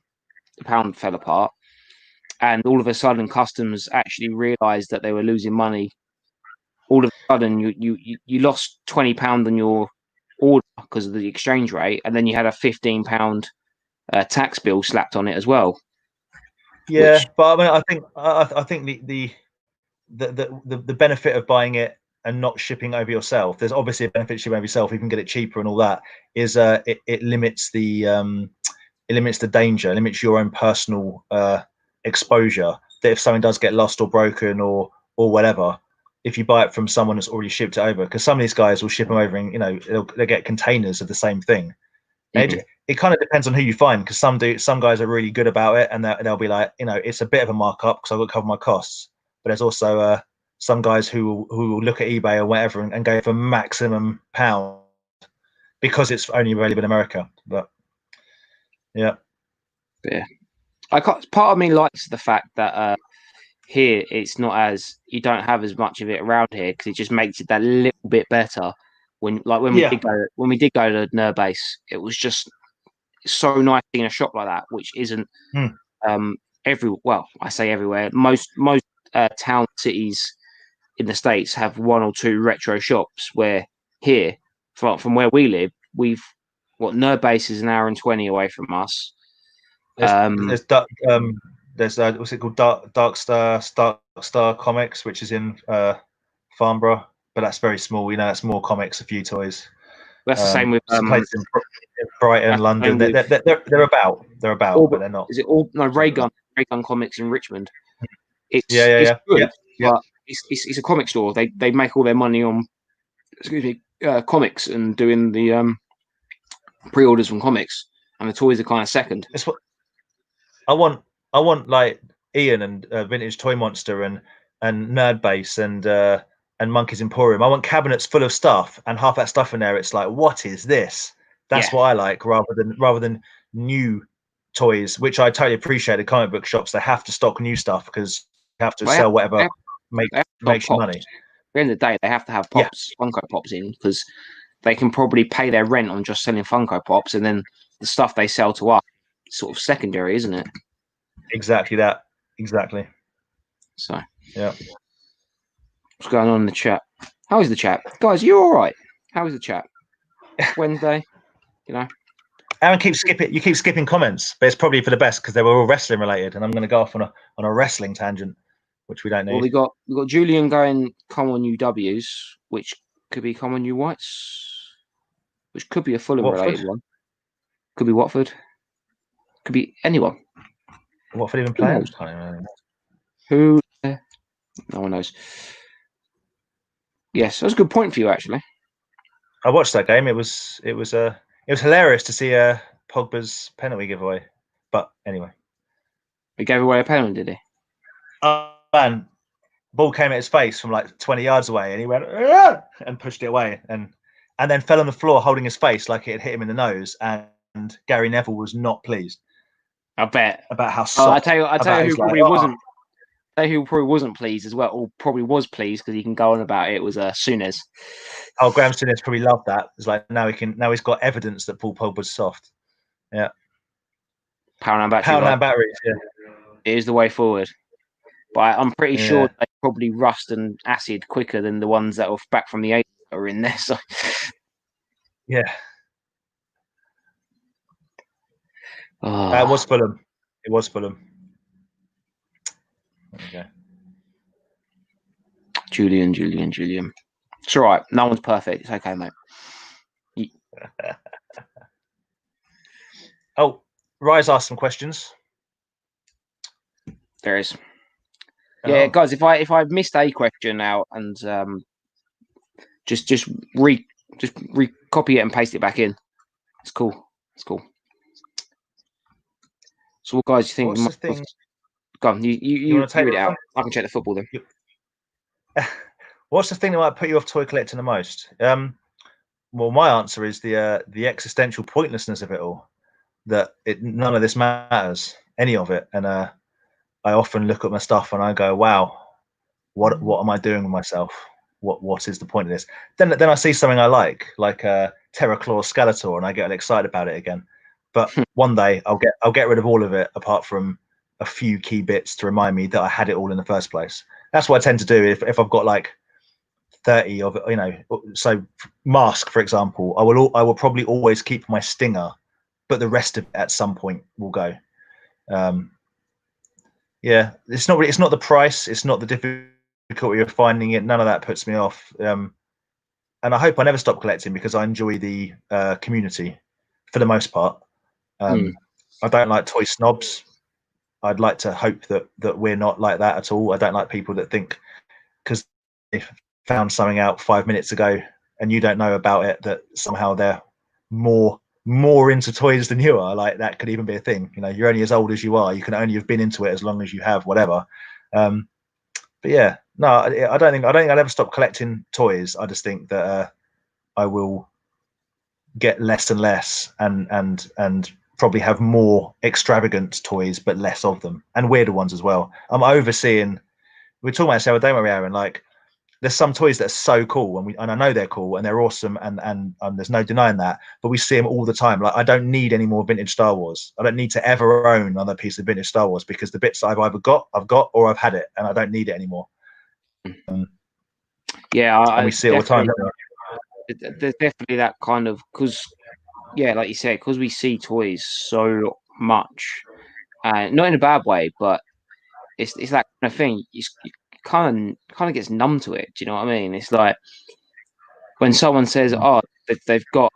A: pound fell apart, and all of a sudden customs actually realised that they were losing money. All of a sudden, you lost £20 on your order because of the exchange rate, and then you had a £15 tax bill slapped on it as well.
B: Yeah, but I mean, I think the benefit of buying it and not shipping over yourself, there's obviously a benefit to shipping over yourself. You can get it cheaper and all that. Is it limits the danger, it limits your own personal exposure. That if something does get lost or broken or whatever, if you buy it from someone that's already shipped it over, because some of these guys will ship them over, and they'll get containers of the same thing. It kind of depends on who you find, because some guys are really good about it, and they'll be like, it's a bit of a markup because I've got to cover my costs. But there's also some guys who will look at eBay or whatever and go for maximum pound because it's only available in America. But yeah,
A: part of me likes the fact that here it's not as, you don't have as much of it around here, because it just makes it that little bit better. When we did go to Nurbase, it was just so nice being in a shop like that, which isn't I say everywhere. Most town cities in the States have one or two retro shops, where here, from where we live, Nurbase is an hour and 20 away from us.
B: There's what's it called, Dark Star Comics, which is in Farnborough, but that's very small. That's more comics, a few toys.
A: That's the same with
B: places in Brighton, London. They're about, but they're not.
A: Is it all? No, Raygun Comics in Richmond. It's good, but it's a comic store. They make all their money on comics and doing the pre-orders from comics, and the toys are kind of second.
B: That's what I want like Ian and Vintage Toy Monster and Nerdbase and Monkey's Emporium. I want cabinets full of stuff, and half that stuff in there, it's like, what is this? That's what I like, rather than new toys, which I totally appreciate. The comic book shops, they have to stock new stuff because you have to sell whatever makes you money.
A: At the end of the day, they have to have Funko Pops in, because they can probably pay their rent on just selling Funko Pops, and then the stuff they sell to us is sort of secondary, isn't it?
B: Exactly that. Exactly.
A: So
B: yeah.
A: What's going on in the chat? How is the chat, guys? You all right? How is the chat? Wednesday,
B: Aaron you keep skipping comments, but it's probably for the best, because they were all wrestling related, and I'm going to go off on a wrestling tangent, which we don't need.
A: Well, we got Julian going, come on UWs, which could be come on you whites, which could be a Fulham related one. Could be Watford. Could be anyone.
B: Watford even playing?
A: Who? No one knows. Yes, that was a good point for you, actually.
B: I watched that game. It was hilarious to see Pogba's penalty giveaway. But anyway,
A: he gave away a penalty, did he?
B: Oh man, ball came at his face from like 20 yards away, and he went "Argh!" and pushed it away, and then fell on the floor holding his face like it had hit him in the nose. And Gary Neville was not pleased.
A: I bet
B: about how soft.
A: I tell you who probably wasn't. Who probably wasn't pleased as well, or probably was pleased because he can go on about it, was Souness.
B: Oh, Graham Souness probably loved that. It's like now he's got evidence that Paul Pogba's soft. Yeah.
A: Power and batteries.
B: Yeah.
A: It is the way forward. But I'm pretty sure they probably rust and acid quicker than the ones that were back from the 80s that are in there. So.
B: Yeah. It was Fulham. Okay.
A: Julian. It's all right. No one's perfect. It's okay, mate.
B: Oh, Rise asked some questions.
A: There is. Yeah, guys. If I missed a question out and just recopy it and paste it back in. It's cool. So, what guys do you think?
B: What's the thing?
A: Go on, you read it out. I can check the football then.
B: What's the thing that might put you off toy collecting the most? Well, my answer is the existential pointlessness of it all. That none of this matters, any of it. And I often look at my stuff and I go, "Wow, what am I doing with myself? What is the point of this?" Then I see something I like Terraclaw Skeletor, and I get excited about it again. But one day I'll get rid of all of it, apart from a few key bits to remind me that I had it all in the first place. That's what I tend to do if I've got like 30 of, you know, so mask, for example, I will probably always keep my stinger, but the rest of it at some point will go. Yeah, it's not the price, it's not the difficulty of finding it. None of that puts me off. And I hope I never stop collecting because I enjoy the community for the most part. I don't like toy snobs. I'd like to hope that we're not like that at all. I don't like people that think because they found something out 5 minutes ago and you don't know about it, that somehow they're more into toys than you are. Like, that could even be a thing. You know, you're only as old as you are. You can only have been into it as long as you have, whatever. But yeah, no, I don't think I'll ever stop collecting toys. I just think that I will get less and less and probably have more extravagant toys, but less of them, and weirder ones as well. I'm overseeing. We're talking about this the other day, Aaron. Like, there's some toys that are so cool, and I know they're cool and they're awesome, and there's no denying that. But we see them all the time. Like, I don't need any more vintage Star Wars. I don't need to ever own another piece of vintage Star Wars because the bits I've either got, or I've had it, and I don't need it anymore.
A: Yeah,
B: and we see it all the time.
A: There's definitely that kind of, because, yeah, like you said, because we see toys so much, and not in a bad way, but it's that kind of thing. You kind of gets numb to it. Do you know what I mean? It's like when someone says, "Oh, they've got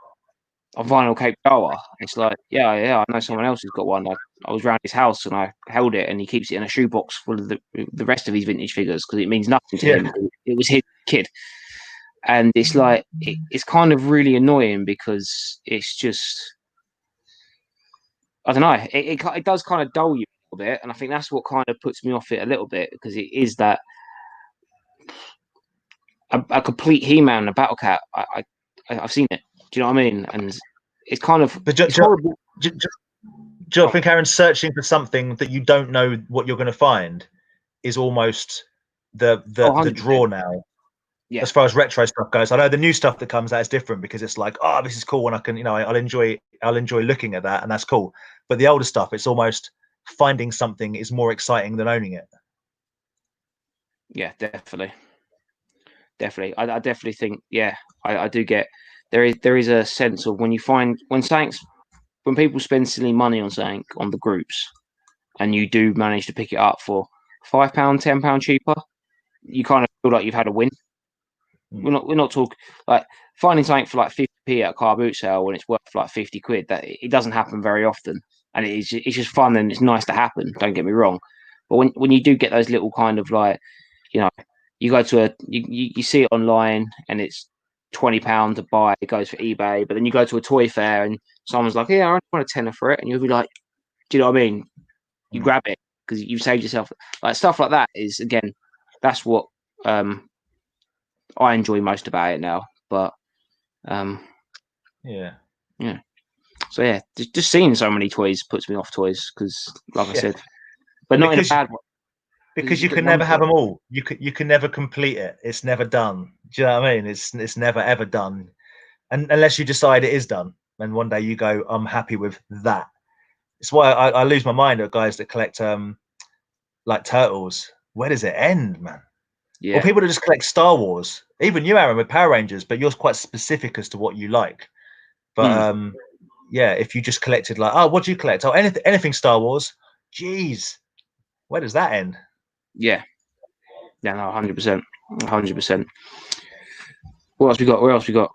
A: a vinyl Cape Jawa," it's like, yeah, I know someone else who's got one. I was around his house and I held it, and he keeps it in a shoebox full of the rest of his vintage figures because it means nothing to him. It was his kid. And it's like, it's kind of really annoying because it's just, I don't know, it does kind of dull you a little bit. And I think that's what kind of puts me off it a little bit, because it is that a complete He-Man and a Battle Cat. I've seen it. Do you know what I mean? And it's kind of,
B: But
A: it's horrible.
B: Do you think, Aaron, searching for something that you don't know what you're going to find is almost the draw now? Yeah. As far as retro stuff goes, I know the new stuff that comes out is different because it's like, oh, this is cool, and I can, you know, I'll enjoy looking at that, and that's cool. But the older stuff, it's almost finding something is more exciting than owning it.
A: Yeah, definitely. I definitely think, yeah, I do get, there is a sense of when people spend silly money on something on the groups, and you do manage to pick it up for £5, £10 cheaper, you kind of feel like you've had a win. We're not talking like finding something for like 50p at a car boot sale when it's worth like 50 quid. That it doesn't happen very often, and it's just fun and it's nice to happen. Don't get me wrong, but when you do get those little kind of like, you know, you go to you see it online and it's £20 to buy. It goes for eBay, but then you go to a toy fair and someone's like, "Yeah, I want a tenner for it," and you'll be like, "Do you know what I mean?" You grab it because you've saved yourself. Like, stuff like that is, again, that's what I enjoy most about it now. But
B: yeah.
A: So yeah, just seeing so many toys puts me off toys because, like I said, but not in a bad way.
B: Because you can never have them all. You can never complete it. It's never done. Do you know what I mean? It's never ever done, and unless you decide it is done, and one day you go, I'm happy with that. It's why I lose my mind at guys that collect like turtles. Where does it end, man?
A: Yeah.
B: Or people that just collect Star Wars. Even you, Aaron, with Power Rangers, but you're quite specific as to what you like. But yeah, if you just collected like, oh, what do you collect? Oh, anything Star Wars. Jeez, where does that end?
A: Yeah. Yeah, no, 100%. 100%. What else we got? Where else we got?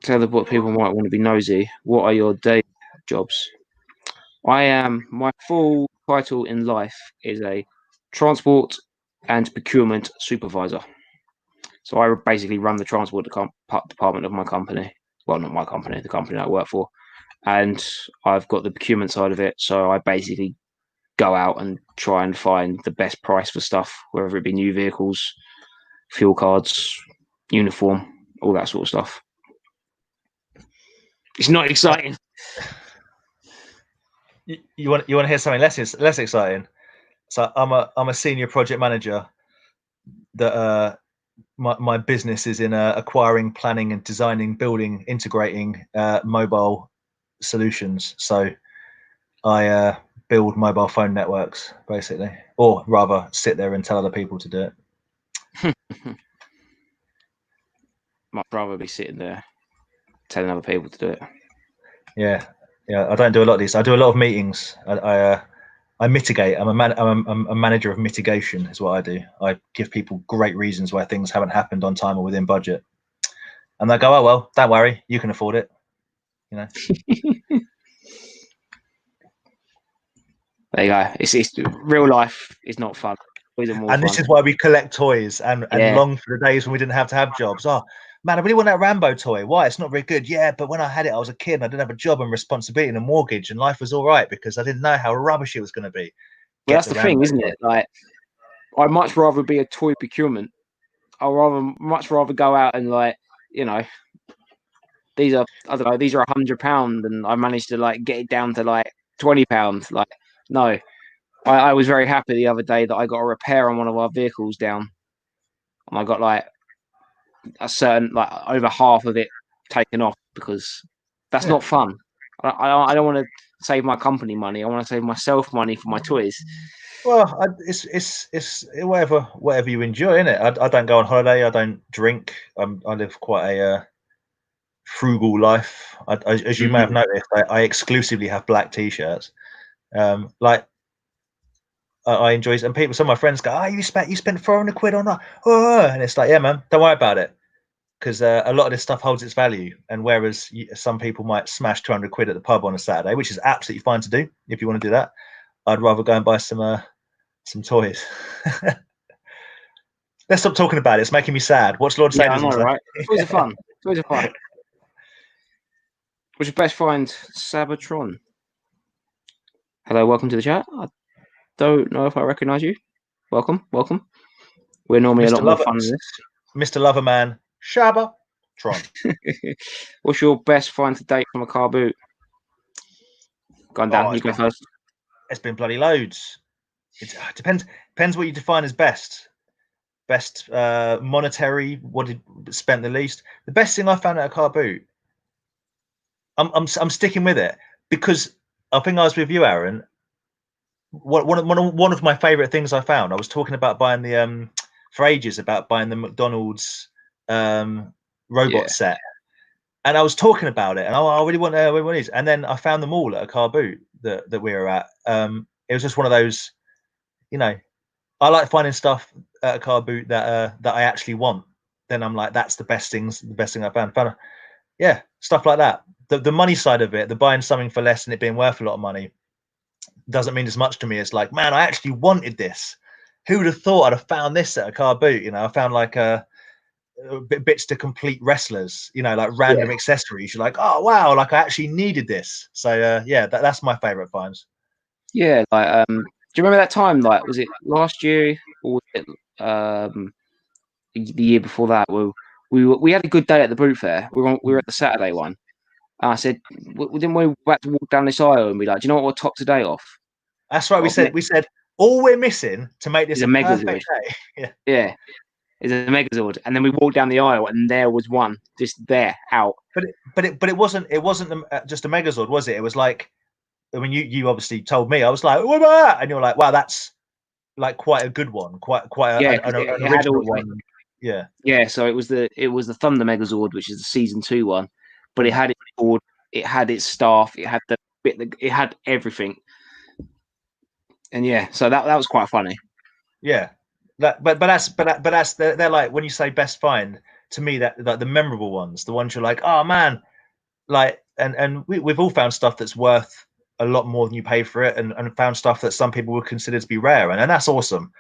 A: Tell the what people might want to be nosy. What are your day jobs? My full title in life is a transport and procurement supervisor. So I basically run the transport department of my company. Well, not my company, the company I work for. And I've got the procurement side of it. So I basically go out and try and find the best price for stuff, whether it be new vehicles, fuel cards, uniform, all that sort of stuff. It's not exciting.
B: You want to hear something less exciting? So I'm a senior project manager that my business is in acquiring, planning, and designing, building, integrating mobile solutions. So I build mobile phone networks, basically, or rather, sit there and tell other people to do it.
A: Might rather be sitting there telling other people to do it.
B: Yeah, I don't do a lot of these. I do a lot of meetings. I mitigate. I'm a manager of mitigation, is what I do. I give people great reasons why things haven't happened on time or within budget, and they go, "Oh well, don't worry, you can afford it." You know.
A: There you go. It's real life is not fun.
B: And this is why we collect toys and long for the days when we didn't have to have jobs. Oh man, I really want that Rambo toy. Why? It's not very good. Yeah, but when I had it, I was a kid and I didn't have a job and responsibility and a mortgage, and life was all right because I didn't know how rubbish it was going to be.
A: Well, that's the thing, isn't it? Like, I'd much rather be a toy procurement. Much rather go out and, like, you know, these are, I don't know, these are £100 and I managed to, like, get it down to like £20. Like, no. I was very happy the other day that I got a repair on one of our vehicles down, and I got like a certain, like, over half of it taken off, because that's not fun. I don't want to save my company money. I want to save myself money for my toys.
B: Well, it's whatever you enjoy, innit? I don't go on holiday. I don't drink. I live quite a frugal life. As you may have noticed, I exclusively have black t-shirts. Like I enjoy it, and people, some of my friends go, "Oh, you spent £400 on that," and it's like, yeah, man, don't worry about it, because a lot of this stuff holds its value. And whereas some people might smash £200 at the pub on a Saturday, which is absolutely fine to do if you want to do that, I'd rather go and buy some toys. Let's stop talking about it. It's making me sad. What's Lord
A: Yeah, I
B: Sanderson
A: know,
B: say?
A: right? Toys are fun. Toys are fun. What's your best find, Sabatron? Hello, welcome to the chat. I don't know if I recognise you. Welcome. We're normally
B: Mr.
A: a lot more fun than this.
B: Mr. Loverman, Shabatron.
A: What's your best find to date from a car boot? Gone down. You go first.
B: It's been bloody loads. It depends what you define as best. Best monetary. What did spent the least? The best thing I found at a car boot. I'm sticking with it, because I think I was with you, Aaron. One of my favorite things I found. I was talking about buying the for ages about buying the McDonald's robot set, and I was talking about it, and I really want one of these. And then I found them all at a car boot that we were at. It was just one of those, you know, I like finding stuff at a car boot that I actually want. Then I'm like, that's the best thing I found. Yeah, stuff like that. The money side of it, the buying something for less and it being worth a lot of money, doesn't mean as much to me. It's like, man, I actually wanted this. Who would have thought I'd have found this at a car boot? You know, I found like bits to complete wrestlers, you know, like random accessories. You're like, oh wow, like I actually needed this. So yeah, that's my favorite finds.
A: Yeah, like do you remember that time? Like, was it last year or was it the year before that? We had a good day at the boot fair. We were at the Saturday one. And I said, didn't we have to walk down this aisle and be like, do you know what, we'll top today off?
B: That's right. We said all we're missing to make this a perfect day.
A: Yeah. It's a Megazord, and then we walked down the aisle, and there was one just there out.
B: But it wasn't just a Megazord, was it? It was like, I mean, you obviously told me. I was like, what about that? And you're like, wow, that's like quite a good one, quite an original one. Yeah.
A: So it was the Thunder Megazord, which is the season 2 one, but it had its board, it had its staff, it had it had everything, and yeah, so that was quite funny.
B: Yeah. But that's they're like, when you say best find, to me, that like the memorable ones, the ones you're like, oh man, like, and we've all found stuff that's worth a lot more than you pay for it, and found stuff that some people would consider to be rare, and that's awesome.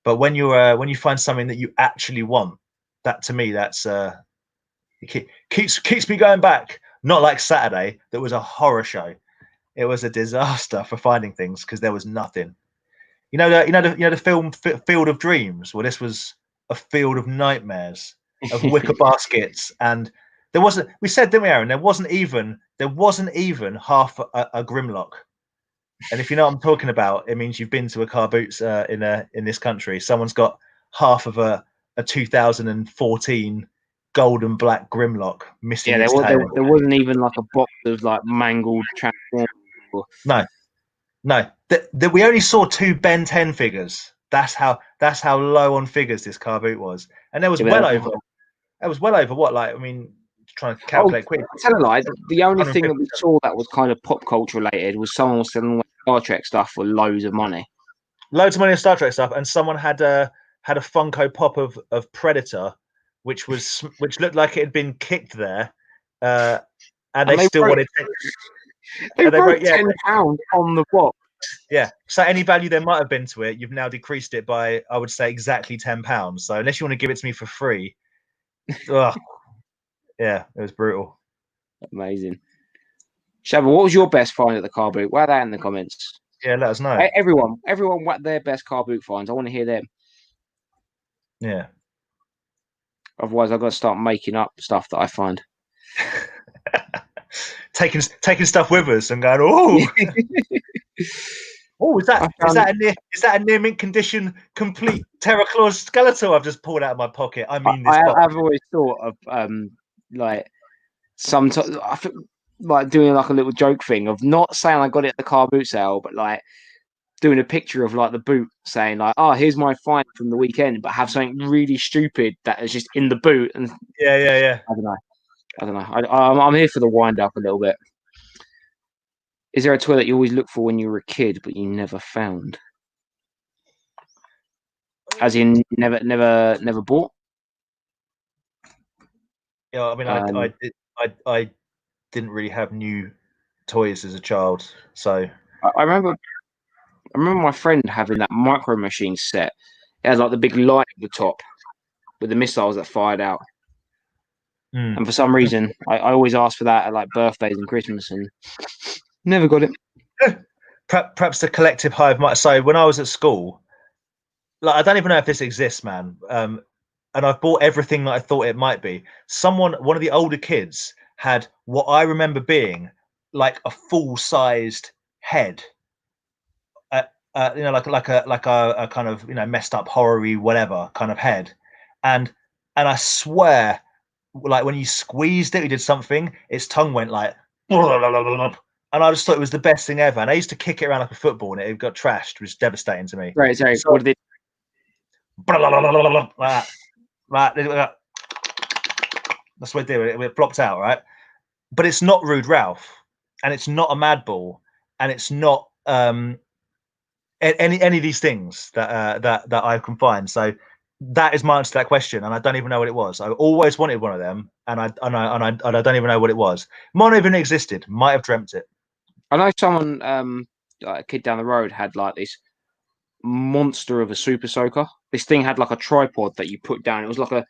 B: But when you find something that you actually want, that to me, that's it keeps me going back. Not like Saturday, that was a horror show. It was a disaster for finding things because there was nothing. You know the film Field of Dreams. Well, this was a field of nightmares, of wicker baskets, and there wasn't. We said, didn't we, Aaron? There wasn't even half a Grimlock. And if you know what I'm talking about, it means you've been to a car boots in this country. Someone's got half of a a 2014 gold and black Grimlock missing
A: Yeah,
B: its tail.
A: there wasn't even like a box of like mangled Transformers.
B: No. We only saw 2 Ben 10 figures. That's how low on figures this car boot was, and there was well over what, like, I mean, trying to calculate quick.
A: Tell a lie. The only thing that we saw that was kind of pop culture related was someone was selling Star Trek stuff for loads of money.
B: Loads of money on Star Trek stuff, and someone had a Funko Pop of Predator, which looked like it had been kicked there, and they still wanted.
A: They wrote £10 on the box.
B: Yeah. So any value there might have been to it, you've now decreased it by, I would say, exactly £10. So unless you want to give it to me for free, yeah, it was brutal.
A: Amazing. Shabba, what was your best find at the car boot? Write that in the comments.
B: Yeah, let us know.
A: Everyone, what their best car boot finds. I want to hear them.
B: Yeah.
A: Otherwise, I've got to start making up stuff that I find.
B: taking stuff with us and going, oh, oh, is that a near mint condition complete Terra Claus Skeletor I've just pulled out of my pocket? I mean,
A: I've always thought of like sometimes I think like doing like a little joke thing of not saying I got it at the car boot sale, but like doing a picture of like the boot saying like, oh, here's my find from the weekend, but have something really stupid that is just in the boot. And
B: yeah.
A: I don't know. I'm here for the wind up a little bit. Is there a toy that you always look for when you were a kid but you never found? As in never bought?
B: Yeah, I mean, I didn't really have new toys as a child, so
A: I remember my friend having that Micro Machine set. It had like the big light at the top with the missiles that fired out. And for some reason, I always asked for that at like birthdays and Christmas, and never got it.
B: Perhaps the collective hive might. So when I was at school, like, I don't even know if this exists, man. And I've bought everything that I thought it might be. One of the older kids had what I remember being like a full-sized head. Like a kind of, messed up horror-y whatever kind of head, and I swear, like, when you squeezed it, he did something, its tongue went like, and I just thought it was the best thing ever. And I used to kick it around like a football, and it got trashed, which was devastating to me.
A: Right, sorry. So, what did it?
B: That's what it did. It flopped out, right? But it's not Rude Ralph, and it's not a Mad Ball, and it's not any of these things that I can find. So that is my answer to that question, and I don't even know what it was. I always wanted one of them, and I don't even know what it was. Might not even existed. Might have dreamt it.
A: I know someone, like a kid down the road, had like this monster of a Super Soaker. This thing had like a tripod that you put down. It was like a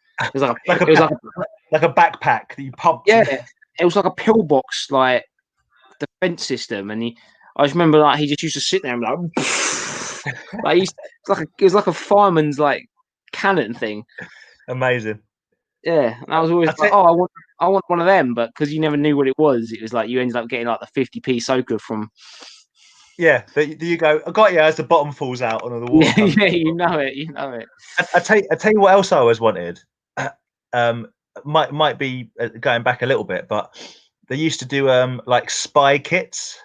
B: backpack that you pumped.
A: Yeah, it was like a pillbox, like defense system, and I just remember like he just used to sit there and like it was like a fireman's like cannon thing.
B: Amazing.
A: Yeah, and I was always like, oh, I want one of them, but because you never knew what it was like you ended up getting like the 50p soaker from.
B: Yeah, there you go. I got you as the bottom falls out on the wall.
A: Yeah, you know it.
B: I tell you what else I always wanted. Might be going back a little bit, but they used to do like spy kits,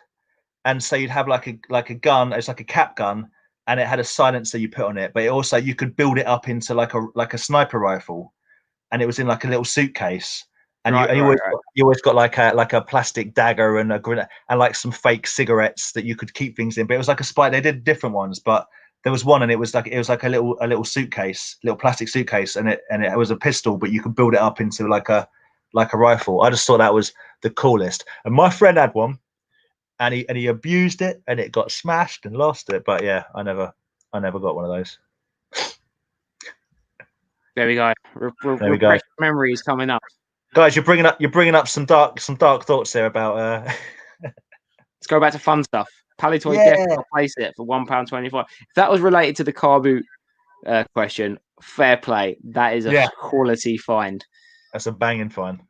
B: and so you'd have like a gun. It's like a cap gun, and it had a silencer you put on it, but it also, you could build it up into like a sniper rifle, and it was in like a little suitcase. And you always got like a plastic dagger and a grenade and like some fake cigarettes that you could keep things in. But it was like a spy. They did different ones, but there was one, and it was like a little suitcase, little plastic suitcase, and it was a pistol, but you could build it up into like a rifle. I just thought that was the coolest. And my friend had one, and he abused it, and it got smashed and lost it. But yeah, I never got one of those.
A: There we go.
B: There we go.
A: Memories coming up.
B: Guys, you're bringing up some dark thoughts there about.
A: Let's go back to fun stuff. Palitoy definitely place it for £1.25. If that was related to the car boot question, fair play. That is a quality find.
B: That's a banging find.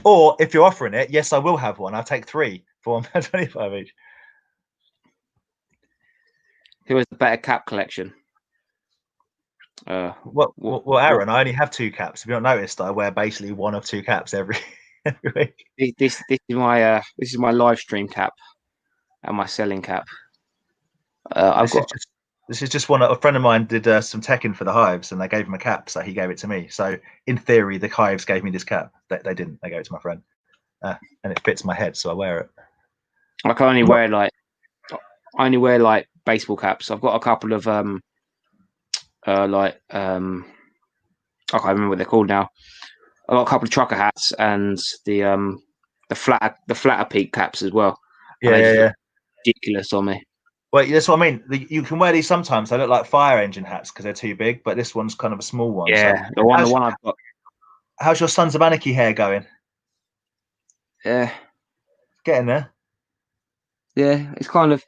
B: Or if you're offering it, yes, I will have one. I'll take 3 for £1.25 each.
A: Who has the better cap collection?
B: Well, Aaron, I only have 2 caps. If you don't notice, I wear basically one of 2 caps every week.
A: This is my live stream cap and my selling cap.
B: This is just one. A friend of mine did some teching for the hives, and they gave him a cap, so he gave it to me. So in theory, the hives gave me this cap. They didn't. They gave it to my friend, and it fits my head, so I wear it.
A: I can only wear like baseball caps. I've got a couple of I can't remember what they're called now. I've got a couple of trucker hats and the flatter peak caps as well.
B: Yeah.
A: Ridiculous on me.
B: Well, that's what I mean. You can wear these sometimes. They look like fire engine hats because they're too big, but this one's kind of a small one.
A: Yeah,
B: so.
A: the one I've got.
B: How's your Sons of Anarchy hair going?
A: Yeah,
B: getting there.
A: Yeah, it's kind of.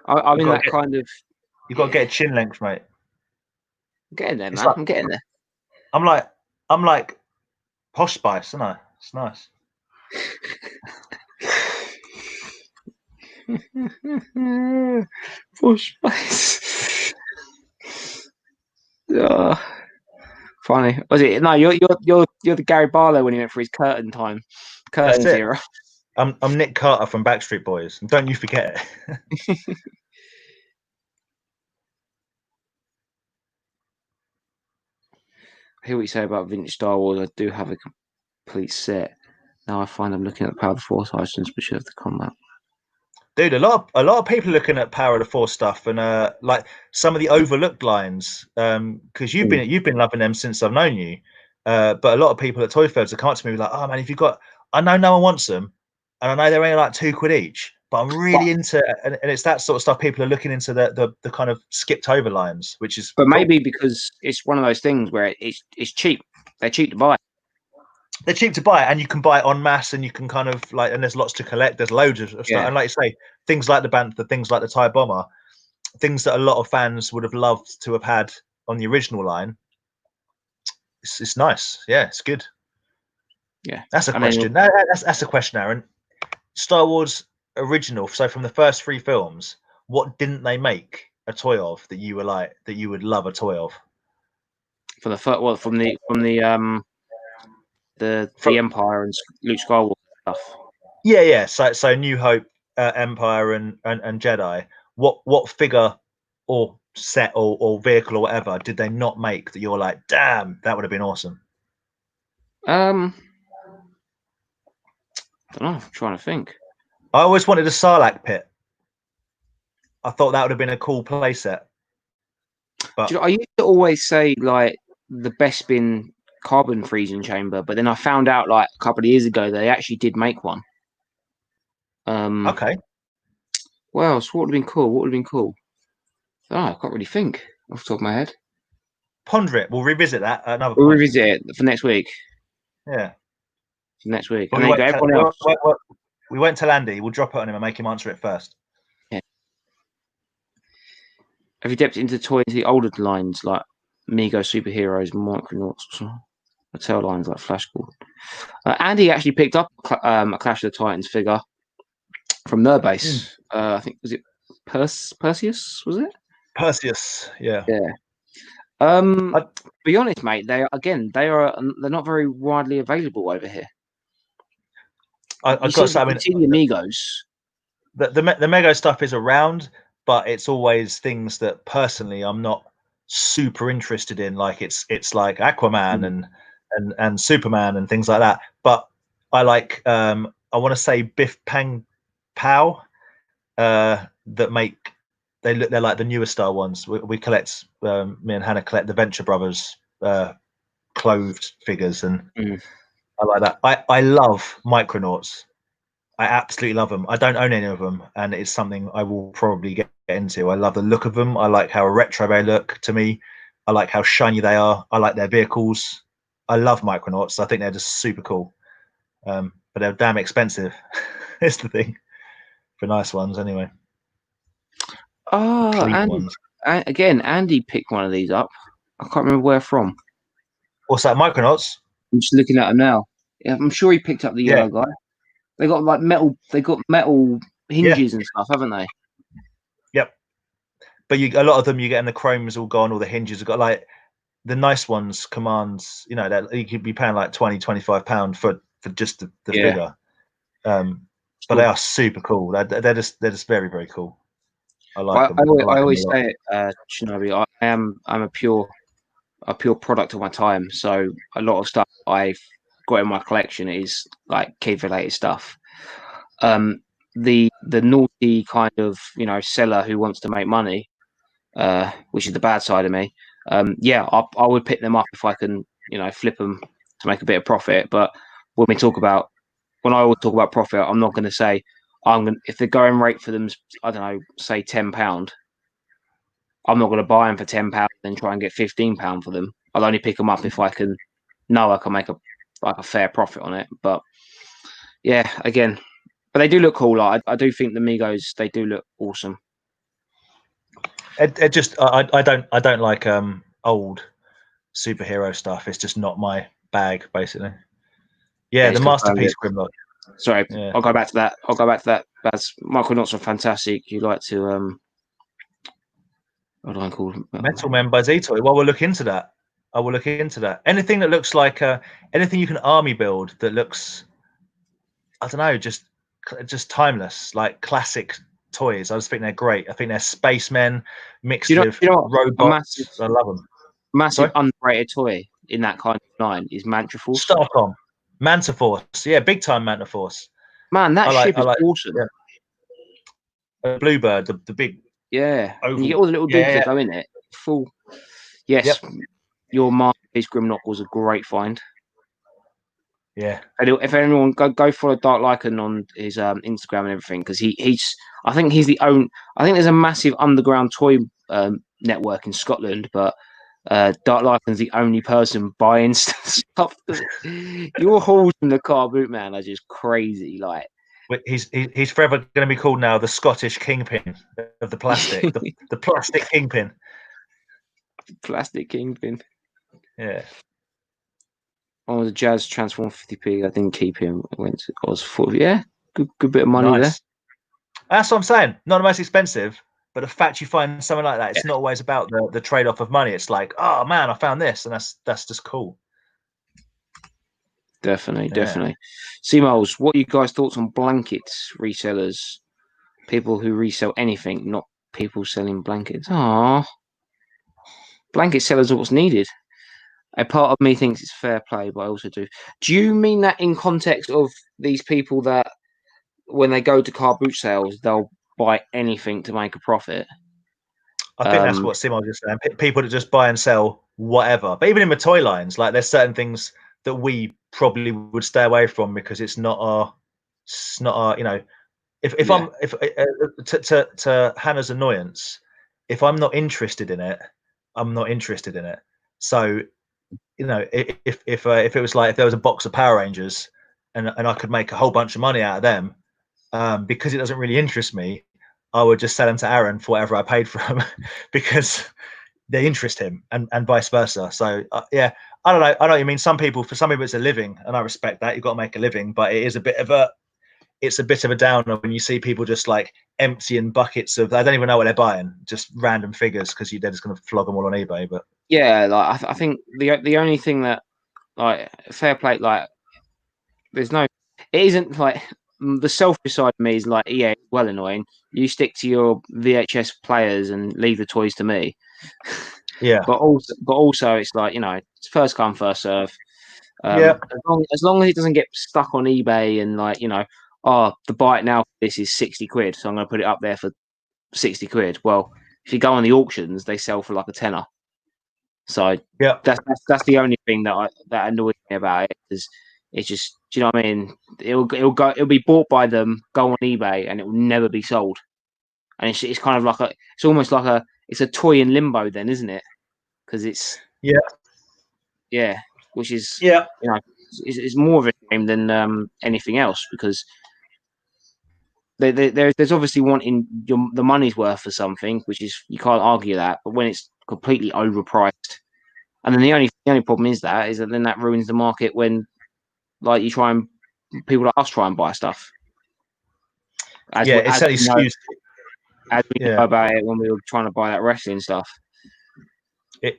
A: I'm in that kind of.
B: You've got to get a chin length, mate.
A: I'm getting there, man. I'm getting there.
B: I'm like Posh Spice, isn't I? It's nice.
A: Posh Spice. Oh, funny. Was it? No, you're the Gary Barlow when he went for his curtains era.
B: I'm Nick Carter from Backstreet Boys. Don't you forget it.
A: I hear what you say about vintage Star Wars. I do have a complete set. Now I find I'm looking at Power of the Force items, but should have the combat.
B: Dude, a lot of people are looking at Power of the Force stuff and like some of the overlooked lines, because you've been loving them since I've known you. But a lot of people at Toy Fairs have come up to me like, "Oh man, if you've got, I know no one wants them, and I know they're only like £2 each, but I'm really into," and it's that sort of stuff. People are looking into the kind of skipped over lines, which is.
A: But maybe because it's one of those things where it's cheap. They're cheap to buy.
B: They're cheap to buy, and you can buy it en masse, and you can kind of like, and there's lots to collect. There's loads of stuff, and like you say, things like the Bantha, things like the TIE Bomber, things that a lot of fans would have loved to have had on the original line. It's nice, yeah, it's good.
A: Yeah,
B: that's a question. That's a question, Aaron. Star Wars original. So from the first 3 films, what didn't they make a toy of that you were like that you would love a toy of?
A: For the first, well, from the Empire and Luke Skywalker stuff.
B: Yeah. So New Hope, Empire, and Jedi. What figure or set or vehicle or whatever did they not make that you're like, damn, that would have been awesome?
A: I don't know. I'm trying to think.
B: I always wanted a Sarlacc pit. I thought that would have been a cool playset. But
A: I used to always say like the best bin carbon freezing chamber, but then I found out like a couple of years ago they actually did make one.
B: Okay.
A: Well, so what would have been cool? Oh, I can't really think off the top of my head.
B: Ponder it. We'll revisit that at another
A: We'll
B: point.
A: revisit it for next week.
B: Yeah.
A: For next week.
B: Well, we went to Landy. We'll drop it on him and make him answer it first.
A: Yeah. Have you dipped into the older lines like Mego Superheroes, Micronauts, the tail lines like Flash Gordon? Andy actually picked up a Clash of the Titans figure from their base. I think was it Perseus? Was it
B: Perseus? Yeah.
A: Yeah. To be honest, mate, they're not very widely available over here.
B: I've got to say, I mean,
A: the Amigos.
B: The Mego stuff is around, but it's always things that personally I'm not super interested in. Like it's like Aquaman and Superman and things like that. But I like I want to say Biff Pang Pow that make they're like the newer Star ones. We collect me and Hannah collect the Venture Brothers clothed figures, and I like that. I love Micronauts. I absolutely love them. I don't own any of them, and it's something I will probably get into. I love the look of them. I like how retro they look to me. I like how shiny they are. I like their vehicles. I love Micronauts. I think they're just super cool. But they're damn expensive. It's the thing. For nice ones, anyway.
A: Oh, Andy picked one of these up. I can't remember where from.
B: What's that, Micronauts?
A: I'm just looking at them now. Yeah, I'm sure he picked up the yellow guy. They got like metal. They got metal hinges and stuff, haven't they?
B: Yep. But a lot of them you get in the chrome's all gone, all the hinges have got like the nice ones commands, you know, that you could be paying like 20-25 pound for just the figure. But they are super cool. They're just very, very cool. I like them.
A: I always say it, Shinobi. I'm a pure product of my time. So a lot of stuff I've got in my collection is like kid related stuff. The naughty kind of, you know, seller who wants to make money, which is the bad side of me. Yeah, I would pick them up if I can, you know, flip them to make a bit of profit. But when I always talk about profit, I'm not going to say if the going rate for them, I don't know, say £10. I'm not going to buy them for £10 and try and get £15 for them. I'll only pick them up if I can make a fair profit on it. But yeah, again, but they do look cool. Like, I do think the Migos, they do look awesome.
B: It just I don't like old superhero stuff. It's just not my bag, basically. Yeah, the masterpiece Grimlock.
A: Sorry, yeah. I'll go back to that. That's Michael Knott's fantastic. You like to what do I call them?
B: Metal Men by Z-Toy. Well, we'll look into that. I will look into that. Anything that looks like anything you can army build that looks, I don't know, just timeless, like classic toys. I just think they're great. I think they're spacemen mixed with robots. I love them.
A: Massive underrated toy in that kind of line is Mantraforce.
B: Starcom. Mantaforce. Yeah, big time Mantaforce.
A: Man, that ship is awesome.
B: Yeah. Bluebird, the big.
A: Yeah, and you get all the little dudes that go in it. Full. Yes, your Masterpiece Grimlock was a great find.
B: Yeah.
A: If anyone go follow Dark Lycan on his Instagram and everything, because I think he's the only. I think there's a massive underground toy network in Scotland, but Dark Lycan's the only person buying stuff. Your hauls from the car boot, man, are just crazy. Like,
B: he's forever going to be called now the Scottish kingpin of the plastic, the plastic kingpin.
A: Plastic kingpin.
B: Yeah.
A: On the Jazz Transform 50p, I didn't keep him. I was 40. Yeah, good bit of money there.
B: That's what I'm saying. Not the most expensive, but the fact you find something like that, it's not always about the trade-off of money. It's like, oh man, I found this, and that's just cool.
A: Definitely. C-Moles, what are you guys' thoughts on blankets resellers? People who resell anything, not people selling blankets. Blanket sellers are what's needed. A part of me thinks it's fair play, but I also do. Do you mean that in context of these people that when they go to car boot sales, they'll buy anything to make a profit?
B: I think that's what Simon was just saying. People that just buy and sell whatever. But even in the toy lines, like there's certain things that we probably would stay away from because it's not our, you know, to Hannah's annoyance, if I'm not interested in it, I'm not interested in it. So, you know, if it was like if there was a box of Power Rangers and I could make a whole bunch of money out of them, because it doesn't really interest me, I would just sell them to Aaron for whatever I paid for them because they interest him, and vice versa. So yeah, I don't know. I know what you mean. For some people it's a living, and I respect that. You've got to make a living, but it is a bit of a downer when you see people just like emptying buckets of, I don't even know what they're buying, just random figures because they're just going to flog them all on eBay. But
A: yeah, like I think the only thing that, like, fair play, like it isn't like the selfish side of me is like, yeah, it's well annoying. You stick to your VHS players and leave the toys to me.
B: Yeah.
A: But also it's like, you know, it's first come, first serve.
B: Yeah.
A: As long as it doesn't get stuck on eBay and like, you know, the buy it now for this is 60 quid, so I'm going to put it up there for 60 quid. Well, if you go on the auctions, they sell for like a tenner. So
B: yeah,
A: that's the only thing that annoys me about it, is it's just, do you know what I mean? It'll be bought by them, go on eBay, and it will never be sold. And it's kind of like it's almost like it's a toy in limbo then, isn't it? Because it's which is you know, it's more of a shame than anything else, because there's obviously wanting the money's worth for something, which is, you can't argue that, but when it's completely overpriced, and then the only problem is that then that ruins the market when, like, people like us try and buy stuff. As we know about it when we were trying to buy that wrestling stuff.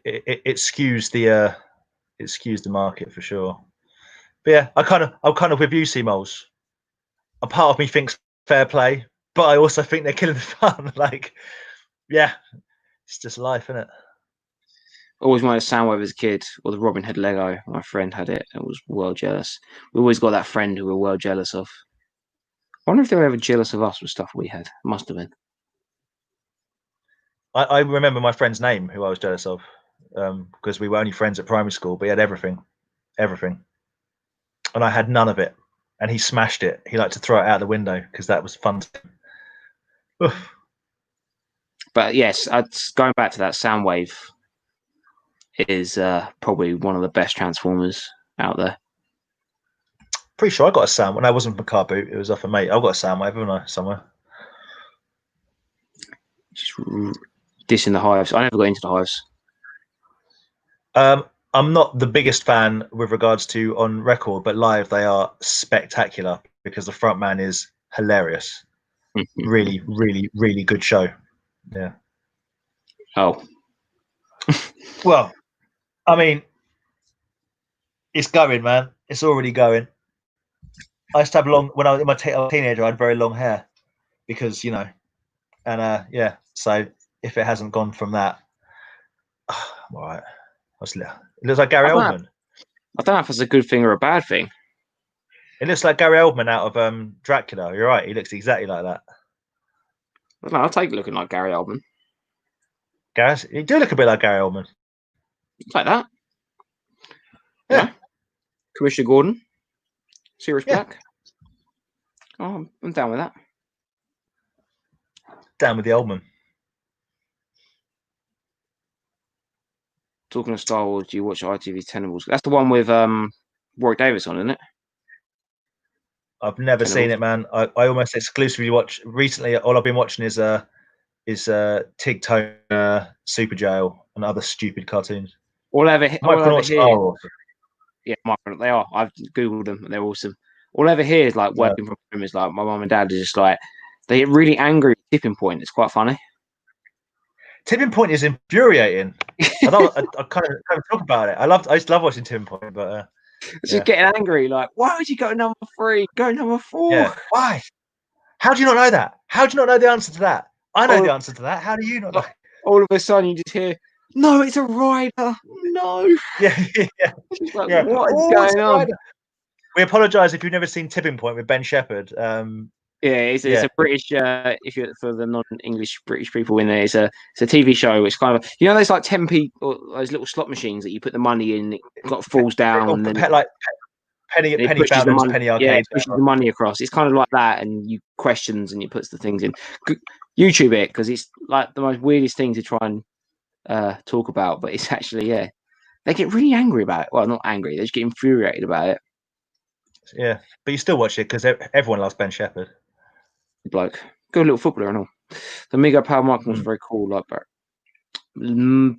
B: it skews the market for sure. But yeah, I'm kind of with you, C-Moles. A part of me thinks fair play, but I also think they're killing the fun. Like, yeah, it's just life, isn't it?
A: Always wanted a Soundwave as a kid, or the Robin Hood Lego. My friend had it. I was well jealous. We always got that friend who we were well jealous of. I wonder if they were ever jealous of us with stuff we had. Must have been.
B: I remember my friend's name, who I was jealous of, because we were only friends at primary school, but he had everything, and I had none of it. And he smashed it. He liked to throw it out the window because that was fun.
A: But yes, going back to that, Soundwave is probably one of the best Transformers out there.
B: Pretty sure I got a Sound when I wasn't from a car boot. It was off a mate. I got a Soundwave, haven't I, somewhere?
A: Just dissing the Hives. I never got into the Hives.
B: I'm not the biggest fan with regards to on record, but live they are spectacular because the front man is hilarious. Really, really, really good show. Yeah.
A: Oh.
B: Well, I mean, it's going, man. It's already going. I used to have when I was in my teenager, I had very long hair because, you know, and yeah, so if it hasn't gone from that, I'm all right. It looks like Gary Oldman.
A: I don't know if it's a good thing or a bad thing.
B: It looks like Gary Oldman out of Dracula. You're right. He looks exactly like that.
A: Well, I'll take looking like Gary Oldman.
B: Gary, you do look a bit like Gary Oldman.
A: Like that.
B: Yeah.
A: Yeah. Commissioner Gordon. Sirius
B: Yeah.
A: Black. Oh, I'm down with that.
B: Down with the Oldman.
A: Talking of Star Wars, do you watch ITV's Tenables? That's the one with Warwick Davis on, isn't it?
B: I've never seen it, man. I almost exclusively watch recently. All I've been watching is Tig Toner, Super Jail, and other stupid cartoons.
A: Micronauts are awesome. Yeah, Micronauts, they are. I've googled them and they're awesome. All I ever hear is like working from home is like my mum and dad are just like they get really angry at Tipping Point. It's quite funny.
B: Tipping Point is infuriating. I kind of talk about it. I used to love watching Tipping Point, but
A: just getting angry. Like, why would you go number 3? Go number 4.
B: Yeah. Why? How do you not know that? How do you not know the answer to that? I know the answer to that. How do you not know?
A: All of a sudden, you just hear, "No, it's a rider." No.
B: Yeah.
A: Like, what is going on?
B: We apologise if you've never seen Tipping Point with Ben Shepherd.
A: It's a British. If you're for the non-English British people in there, it's a TV show. It's kind of those like 10p or those little slot machines that you put the money in. It falls down and then
B: like penny fountains, penny arcade.
A: Yeah, it pushes the money across. It's kind of like that, and you questions and you puts the things in. YouTube it because it's like the most weirdest thing to try and talk about, but it's actually they get really angry about it. Well, not angry, they just get infuriated about it.
B: Yeah, but you still watch it because everyone loves Ben Shepherd.
A: Bloke, good little footballer and all. The Mega Power Micronauts was very cool, like that.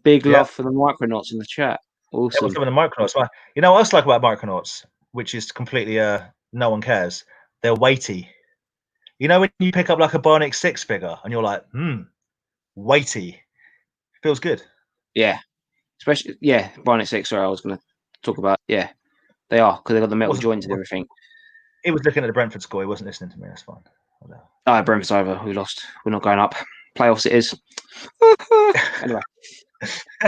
A: Big love for the Micronauts in the chat. Awesome.
B: Some of the Micronauts. You know what else I like about Micronauts, which is completely no one cares. They're weighty. You know when you pick up like a Bionic 6 figure and you're like, weighty. Feels good.
A: Yeah. Especially Bionic 6, sorry, I was gonna talk about they are because they got the metal joints and everything.
B: He was looking at the Brentford score, he wasn't listening to me, that's fine.
A: Brentford's over. We lost. We're not going up. Playoffs it is. Anyway.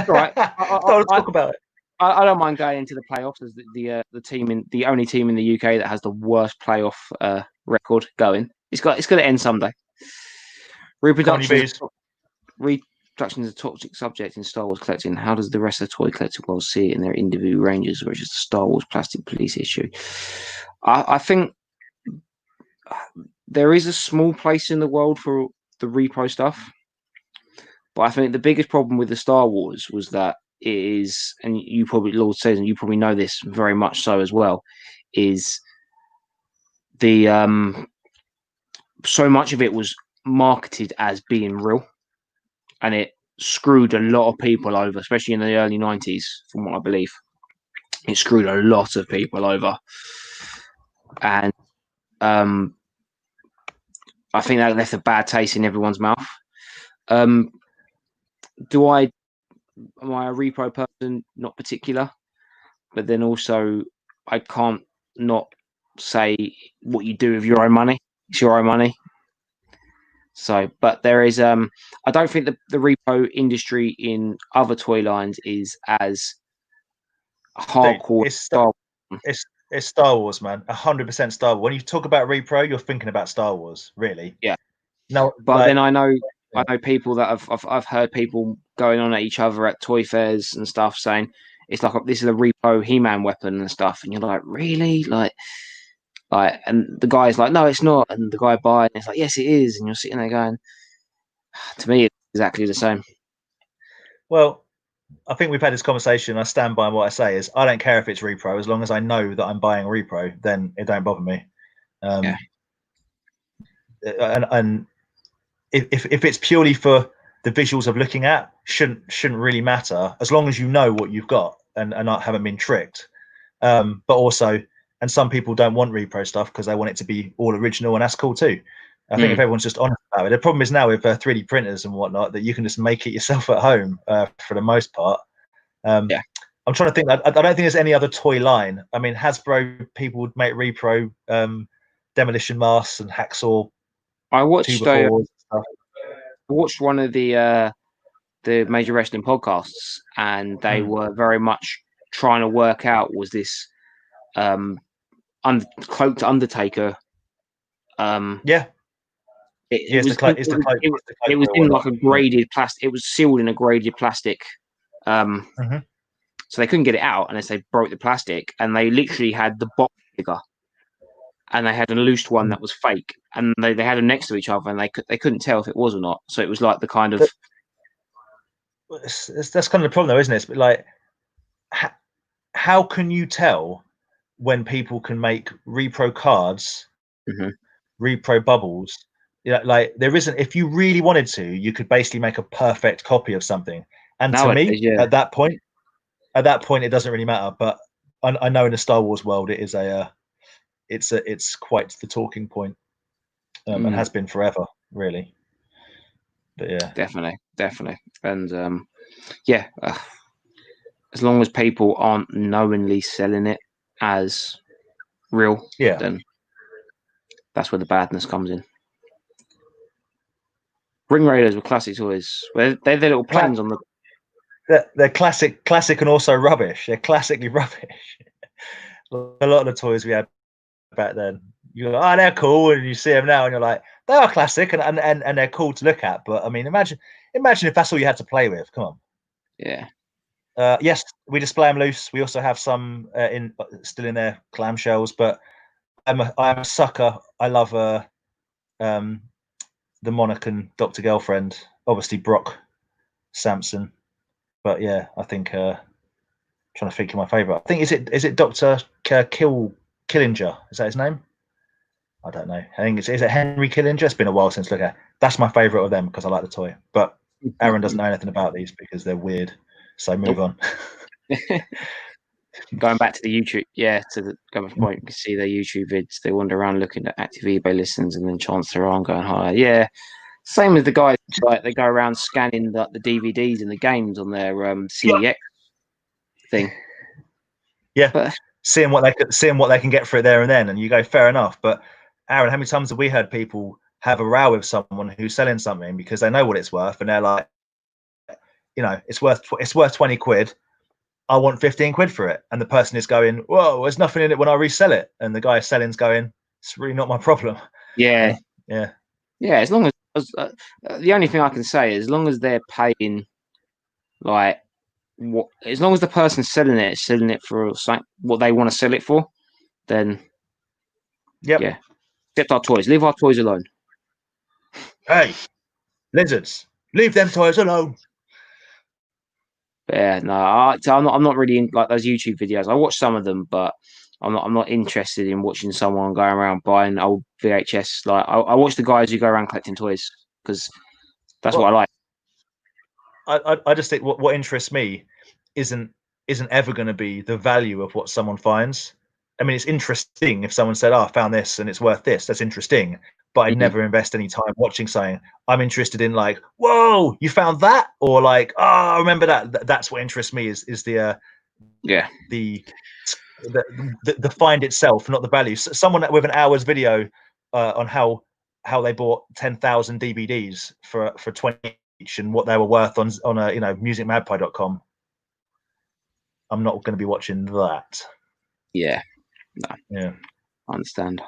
A: Right.
B: Don't talk about it.
A: I don't mind going into the playoffs as the only team in the UK that has the worst playoff record going. It's going to end someday. Reproduction is a toxic subject in Star Wars collecting. How does the rest of the toy collecting world see it in their individual ranges, or is it just a Star Wars plastic police issue? I think there is a small place in the world for the repro stuff, but I think the biggest problem with the Star Wars was that it is, and you probably, Lord says, and you probably know this very much so as well, is the so much of it was marketed as being real, and it screwed a lot of people over, especially in the early 90s, from what I believe. It screwed a lot of people over, and I think that left a bad taste in everyone's mouth. Do I am I a repro person? Not particular, but then also I can't not say what you do with your own money. It's your own money. So, but there is I don't think the repo industry in other toy lines is as hardcore.
B: It's Star Wars, man. 100% Star Wars. When you talk about repro, you're thinking about Star Wars, really.
A: Yeah.
B: No,
A: but
B: like,
A: then I know people that I've heard people going on at each other at toy fairs and stuff saying it's like this is a repo He-Man weapon and stuff, and you're like, really, like, and the guy's like, no, it's not, and the guy buys, and it's like, yes, it is, and you're sitting there going, to me, it's exactly the same.
B: Well, I think we've had this conversation. I stand by what I say is I don't care if it's repro as long as I know that I'm buying repro. Then it don't bother me.
A: Yeah.
B: And if it's purely for the visuals of looking at, shouldn't really matter as long as you know what you've got and not haven't been tricked. But also, and some people don't want repro stuff because they want it to be all original, and that's cool too. I think if everyone's just honest about it. The problem is now with 3D printers and whatnot that you can just make it yourself at home for the most part.
A: Yeah.
B: I'm trying to think. I don't think there's any other toy line. I mean, Hasbro people would make repro demolition masks and hacksaw.
A: I watched one of the major wrestling podcasts, and they were very much trying to work out was this cloaked Undertaker. It was in like a graded plastic. It was sealed in a graded plastic. So they couldn't get it out unless they broke the plastic, and they literally had the box figure, and they had a loose one that was fake, and they had them next to each other, and they couldn't tell if it was or not. So it was like the kind of
B: that's kind of the problem, though, isn't it? But like, how can you tell when people can make repro cards, repro bubbles? Yeah, like there isn't. If you really wanted to, you could basically make a perfect copy of something. And nowadays, to me, at that point, it doesn't really matter. But I know in the Star Wars world, it is it's quite the talking point, and has been forever, really. But yeah,
A: definitely, and as long as people aren't knowingly selling it as real, then that's where the badness comes in. Ring Raiders were classic toys. They're the little planes on the.
B: They're classic and also rubbish. They're classically rubbish. A lot of the toys we had back then, you're like, oh, they're cool, and you see them now, and you're like, they are classic and they're cool to look at. But I mean, imagine if that's all you had to play with. Come on.
A: Yeah.
B: Yes, we display them loose. We also have some still in their clamshells. But I'm a sucker. I love the Monarch and Dr. Girlfriend, obviously Brock Sampson, but yeah, I think trying to think of my favorite. I think is it Dr. Killinger? Is that his name? I don't know. I think is it Henry Killinger? It's been a while since look at. That's my favorite of them because I like the toy. But Aaron doesn't know anything about these because they're weird. So move on.
A: Going back to the YouTube, to the point, you can see their YouTube vids. They wander around looking at active eBay listings and then chance their arm going higher. Yeah, same as the guys. Like they go around scanning the DVDs and the games on their CEX thing.
B: Yeah, but seeing what they can get for it there and then, and you go fair enough. But Aaron, how many times have we heard people have a row with someone who's selling something because they know what it's worth and they're like, it's worth 20 quid. I want 15 quid for it. And the person is going, whoa, there's nothing in it when I resell it. And the guy selling's going, it's really not my problem.
A: Yeah.
B: Yeah.
A: As long as the only thing I can say is as long as they're paying as long as the person selling it is selling it for what they want to sell it for, then except our toys. Leave our toys alone.
B: Hey, lizards, leave them toys alone.
A: But yeah, no, I'm not really in like those YouTube videos. I watch some of them, but I'm not interested in watching someone going around buying old VHS. Like I watch the guys who go around collecting toys because that's what I like.
B: I just think what interests me isn't ever going to be the value of what someone finds. I mean, it's interesting if someone said, "Oh, I found this and it's worth this." That's interesting. but I never invest any time watching something. I'm interested in like, whoa, you found that, or like, oh, I remember that. That's what interests me is the the find itself, not the value. Someone with an hour's video on how they bought 10,000 DVDs for 20 each and what they were worth on musicmagpie.com. I'm not going to be watching that.
A: Yeah, no.
B: Yeah,
A: I understand.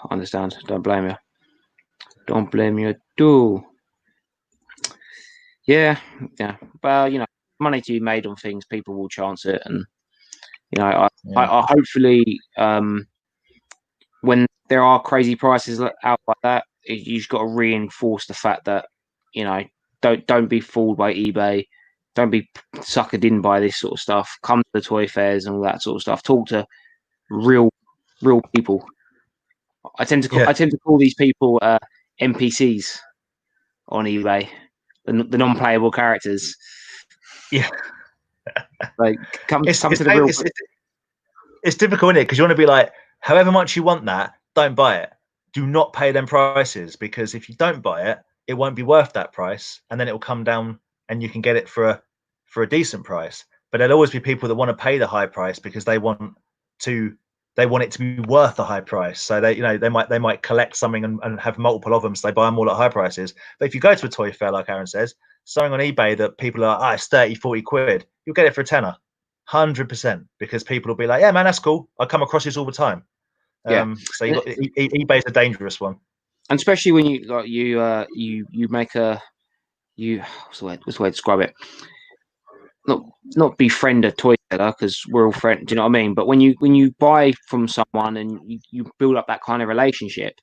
A: Don't blame you. Don't blame you at all. Yeah. Well, money to be made on things, people will chance it, and I hopefully when there are crazy prices out like that, you just got to reinforce the fact that don't be fooled by eBay, don't be suckered in by this sort of stuff. Come to the toy fairs and all that sort of stuff. Talk to real people. I tend to call these people NPCs on eBay, the non-playable characters.
B: Yeah,
A: like come to the real.
B: It's difficult, isn't it? Because you want to be like, however much you want that, don't buy it. Do not pay them prices, because if you don't buy it, it won't be worth that price, and then it will come down, and you can get it for a decent price. But there'll always be people that want to pay the high price because they want it to be worth a high price. So they might collect something and have multiple of them, so they buy them all at high prices. But if you go to a toy fair, like Aaron says, something on eBay that people are, it's 30, 40 quid, you'll get it for a tenner. 100%, because people will be like, yeah, man, that's cool. I come across this all the time. So eBay's a dangerous one,
A: and especially when you make what's the way to describe it? Not befriend a toy seller, because we're all friends. Do you know what I mean? But when you buy from someone and you build up that kind of relationship,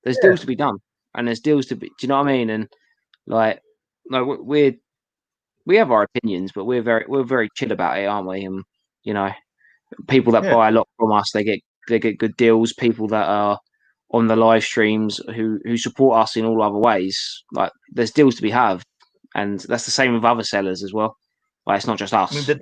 A: there's deals to be done, and there's deals to be. Do you know what I mean? And we have our opinions, but we're very chill about it, aren't we? And people that buy a lot from us, they get good deals. People that are on the live streams who support us in all other ways, like there's deals to be had, and that's the same with other sellers as well. Like it's not just us.
B: I mean,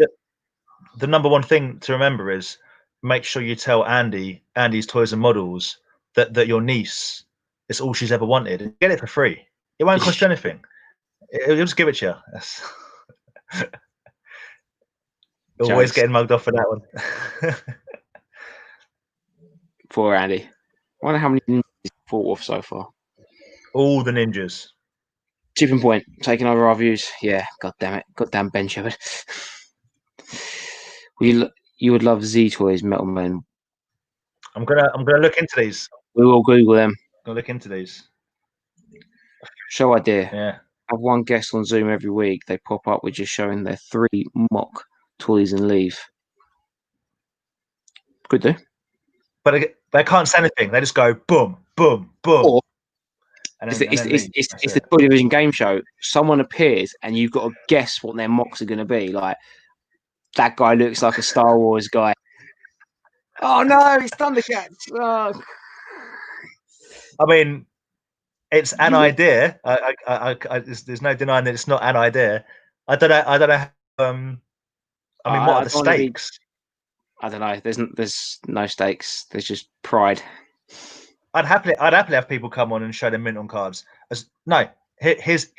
B: the number one thing to remember is make sure you tell Andy's Toys and Models that your niece, it's all she's ever wanted, and get it for free. It won't cost you anything. It'll just give it to you. Always getting mugged off for that one.
A: Poor Andy. I wonder how many ninjas he's fought off so far.
B: All the ninjas.
A: Tipping Point taking over our views. Yeah, god damn it, goddamn Ben Shepherd. You would love Z Toys, Metal Man.
B: I'm gonna look into these.
A: We will Google them.
B: I'm gonna look into these.
A: Show idea.
B: Yeah.
A: Have one guest on Zoom every week. They pop up with just showing their 3 mock toys and leave. Could do.
B: But they can't say anything. They just go boom, boom, boom.
A: Or it's the Toy Division game show. Someone appears and you've got to guess what their mocks are going to be. Like, that guy looks like a Star Wars guy. Oh no, it's Thundercats. Oh.
B: I mean, it's an idea. There's no denying that it's not an idea. I don't know. I mean, what are the stakes?
A: I don't know. There's no stakes. There's just pride.
B: I'd happily have people come on and show them mint on cards. Here it is.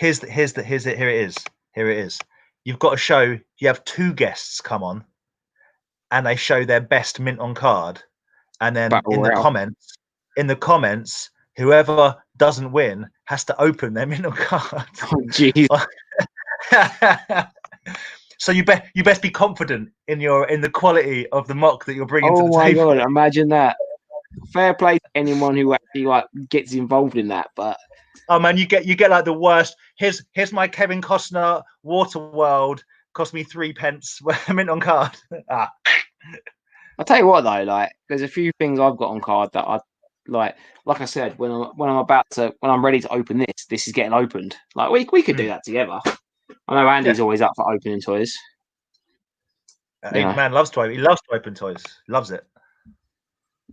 B: You've got to show. You have 2 guests come on, and they show their best mint on card, and then in the comments, whoever doesn't win has to open their mint on card.
A: Oh jeez.
B: So you best be confident in the quality of the mock that you're bringing to the table.
A: Oh my god! Imagine that. Fair play to anyone who actually gets involved in that, but
B: oh man, you get like the worst. Here's my Kevin Costner Waterworld, cost me 3 pence mint on card.
A: I'll tell you what though, there's a few things I've got on card that I like I said, when I'm ready to open this is getting opened. Like we could do that together. I know Andy's always up for opening toys.
B: Man loves to. He loves to open toys. He loves it.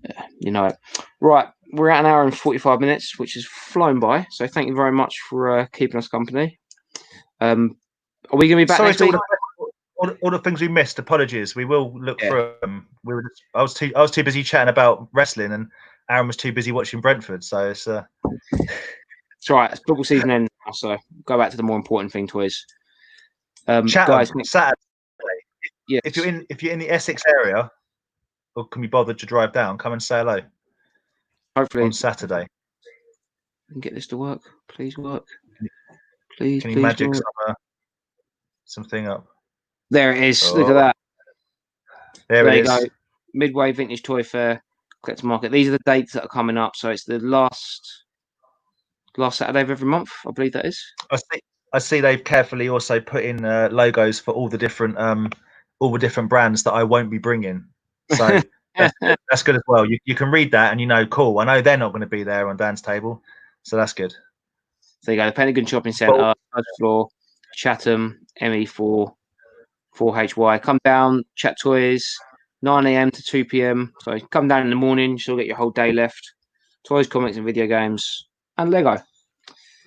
A: Yeah, you know it. Right, we're at 1 hour and 45 minutes, which has flown by. So thank you very much for keeping us company. Are we going to be back next week?
B: All the things we missed. Apologies. We will look through them. I was too busy chatting about wrestling, and Aaron was too busy watching Brentford. So it's
A: It's all right. It's football season ends now, so go back to the more important thing, toys.
B: Chatham,
A: Guys,
B: Saturday.
A: yes.
B: If you're in the Essex area, or can be bothered to drive down, come and say hello
A: Hopefully
B: on Saturday.
A: we can get this to work. Please work. Please,
B: Can you
A: please
B: magic
A: work.
B: something up?
A: There it is.
B: Oh,
A: Look at that.
B: There it
A: you
B: is.
A: go. Midway Vintage Toy Fair, Collector Market. These are the dates that are coming up. So it's the last Saturday of every month, I believe that is.
B: I see they've carefully also put in logos for all the different brands that I won't be bringing. So that's good as well. You can read that and you know, cool. I know they're not going to be there on Dan's table, so that's good.
A: So you go the Pentagon Shopping Centre, first floor, Chatham, ME4, 4HY. Come down, chat toys, 9 a.m. to 2 p.m. So come down in the morning, you still get your whole day left. Toys, comics, and video games, and Lego.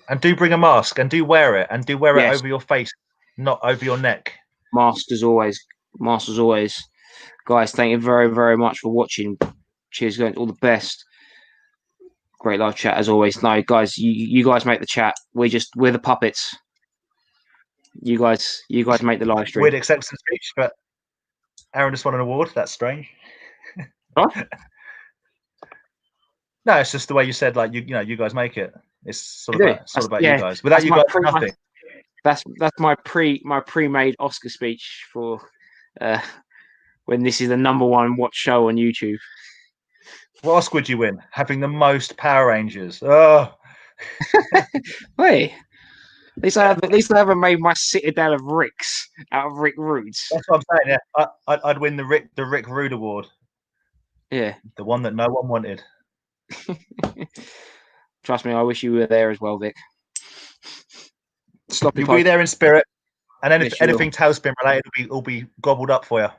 B: And do bring a mask and do wear it and do wear it
A: Yes.
B: over your face, not over your neck.
A: Mask as always. Guys, thank you very, very much for watching. Cheers, guys. All the best. Great live chat as always. No, guys, you guys make the chat. We're the puppets. You guys make the live stream.
B: Weird acceptance speech, but Aaron just won an award. That's strange.
A: What?
B: No, it's just the way you said, like you know, you guys make it. It's sort of about
A: yeah,
B: you guys. Without you guys, nothing.
A: That's my pre-made Oscar speech for when this is the #1 watch show on YouTube.
B: What Oscar would you win? Having the most Power Rangers. Oh,
A: Wait. At least I haven't made my citadel of Ricks out of Rick Roots.
B: that's what I'm saying. Yeah, I'd win the Rick Rude Award.
A: Yeah,
B: the one that no one wanted.
A: Trust me, I wish you were there as well, Vic.
B: You'll be there in spirit, and then if anything Tailspin related will be gobbled up for you.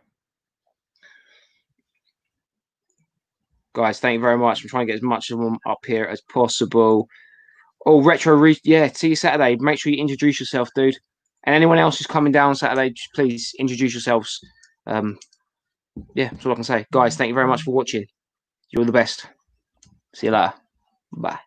A: Guys, thank you very much. I'm trying to get as much of them up here as possible. Oh, yeah, see you Saturday. Make sure you introduce yourself, dude. And anyone else who's coming down Saturday, just please introduce yourselves. Yeah, that's all I can say. Guys, thank you very much for watching. You're the best. See you later. Bye.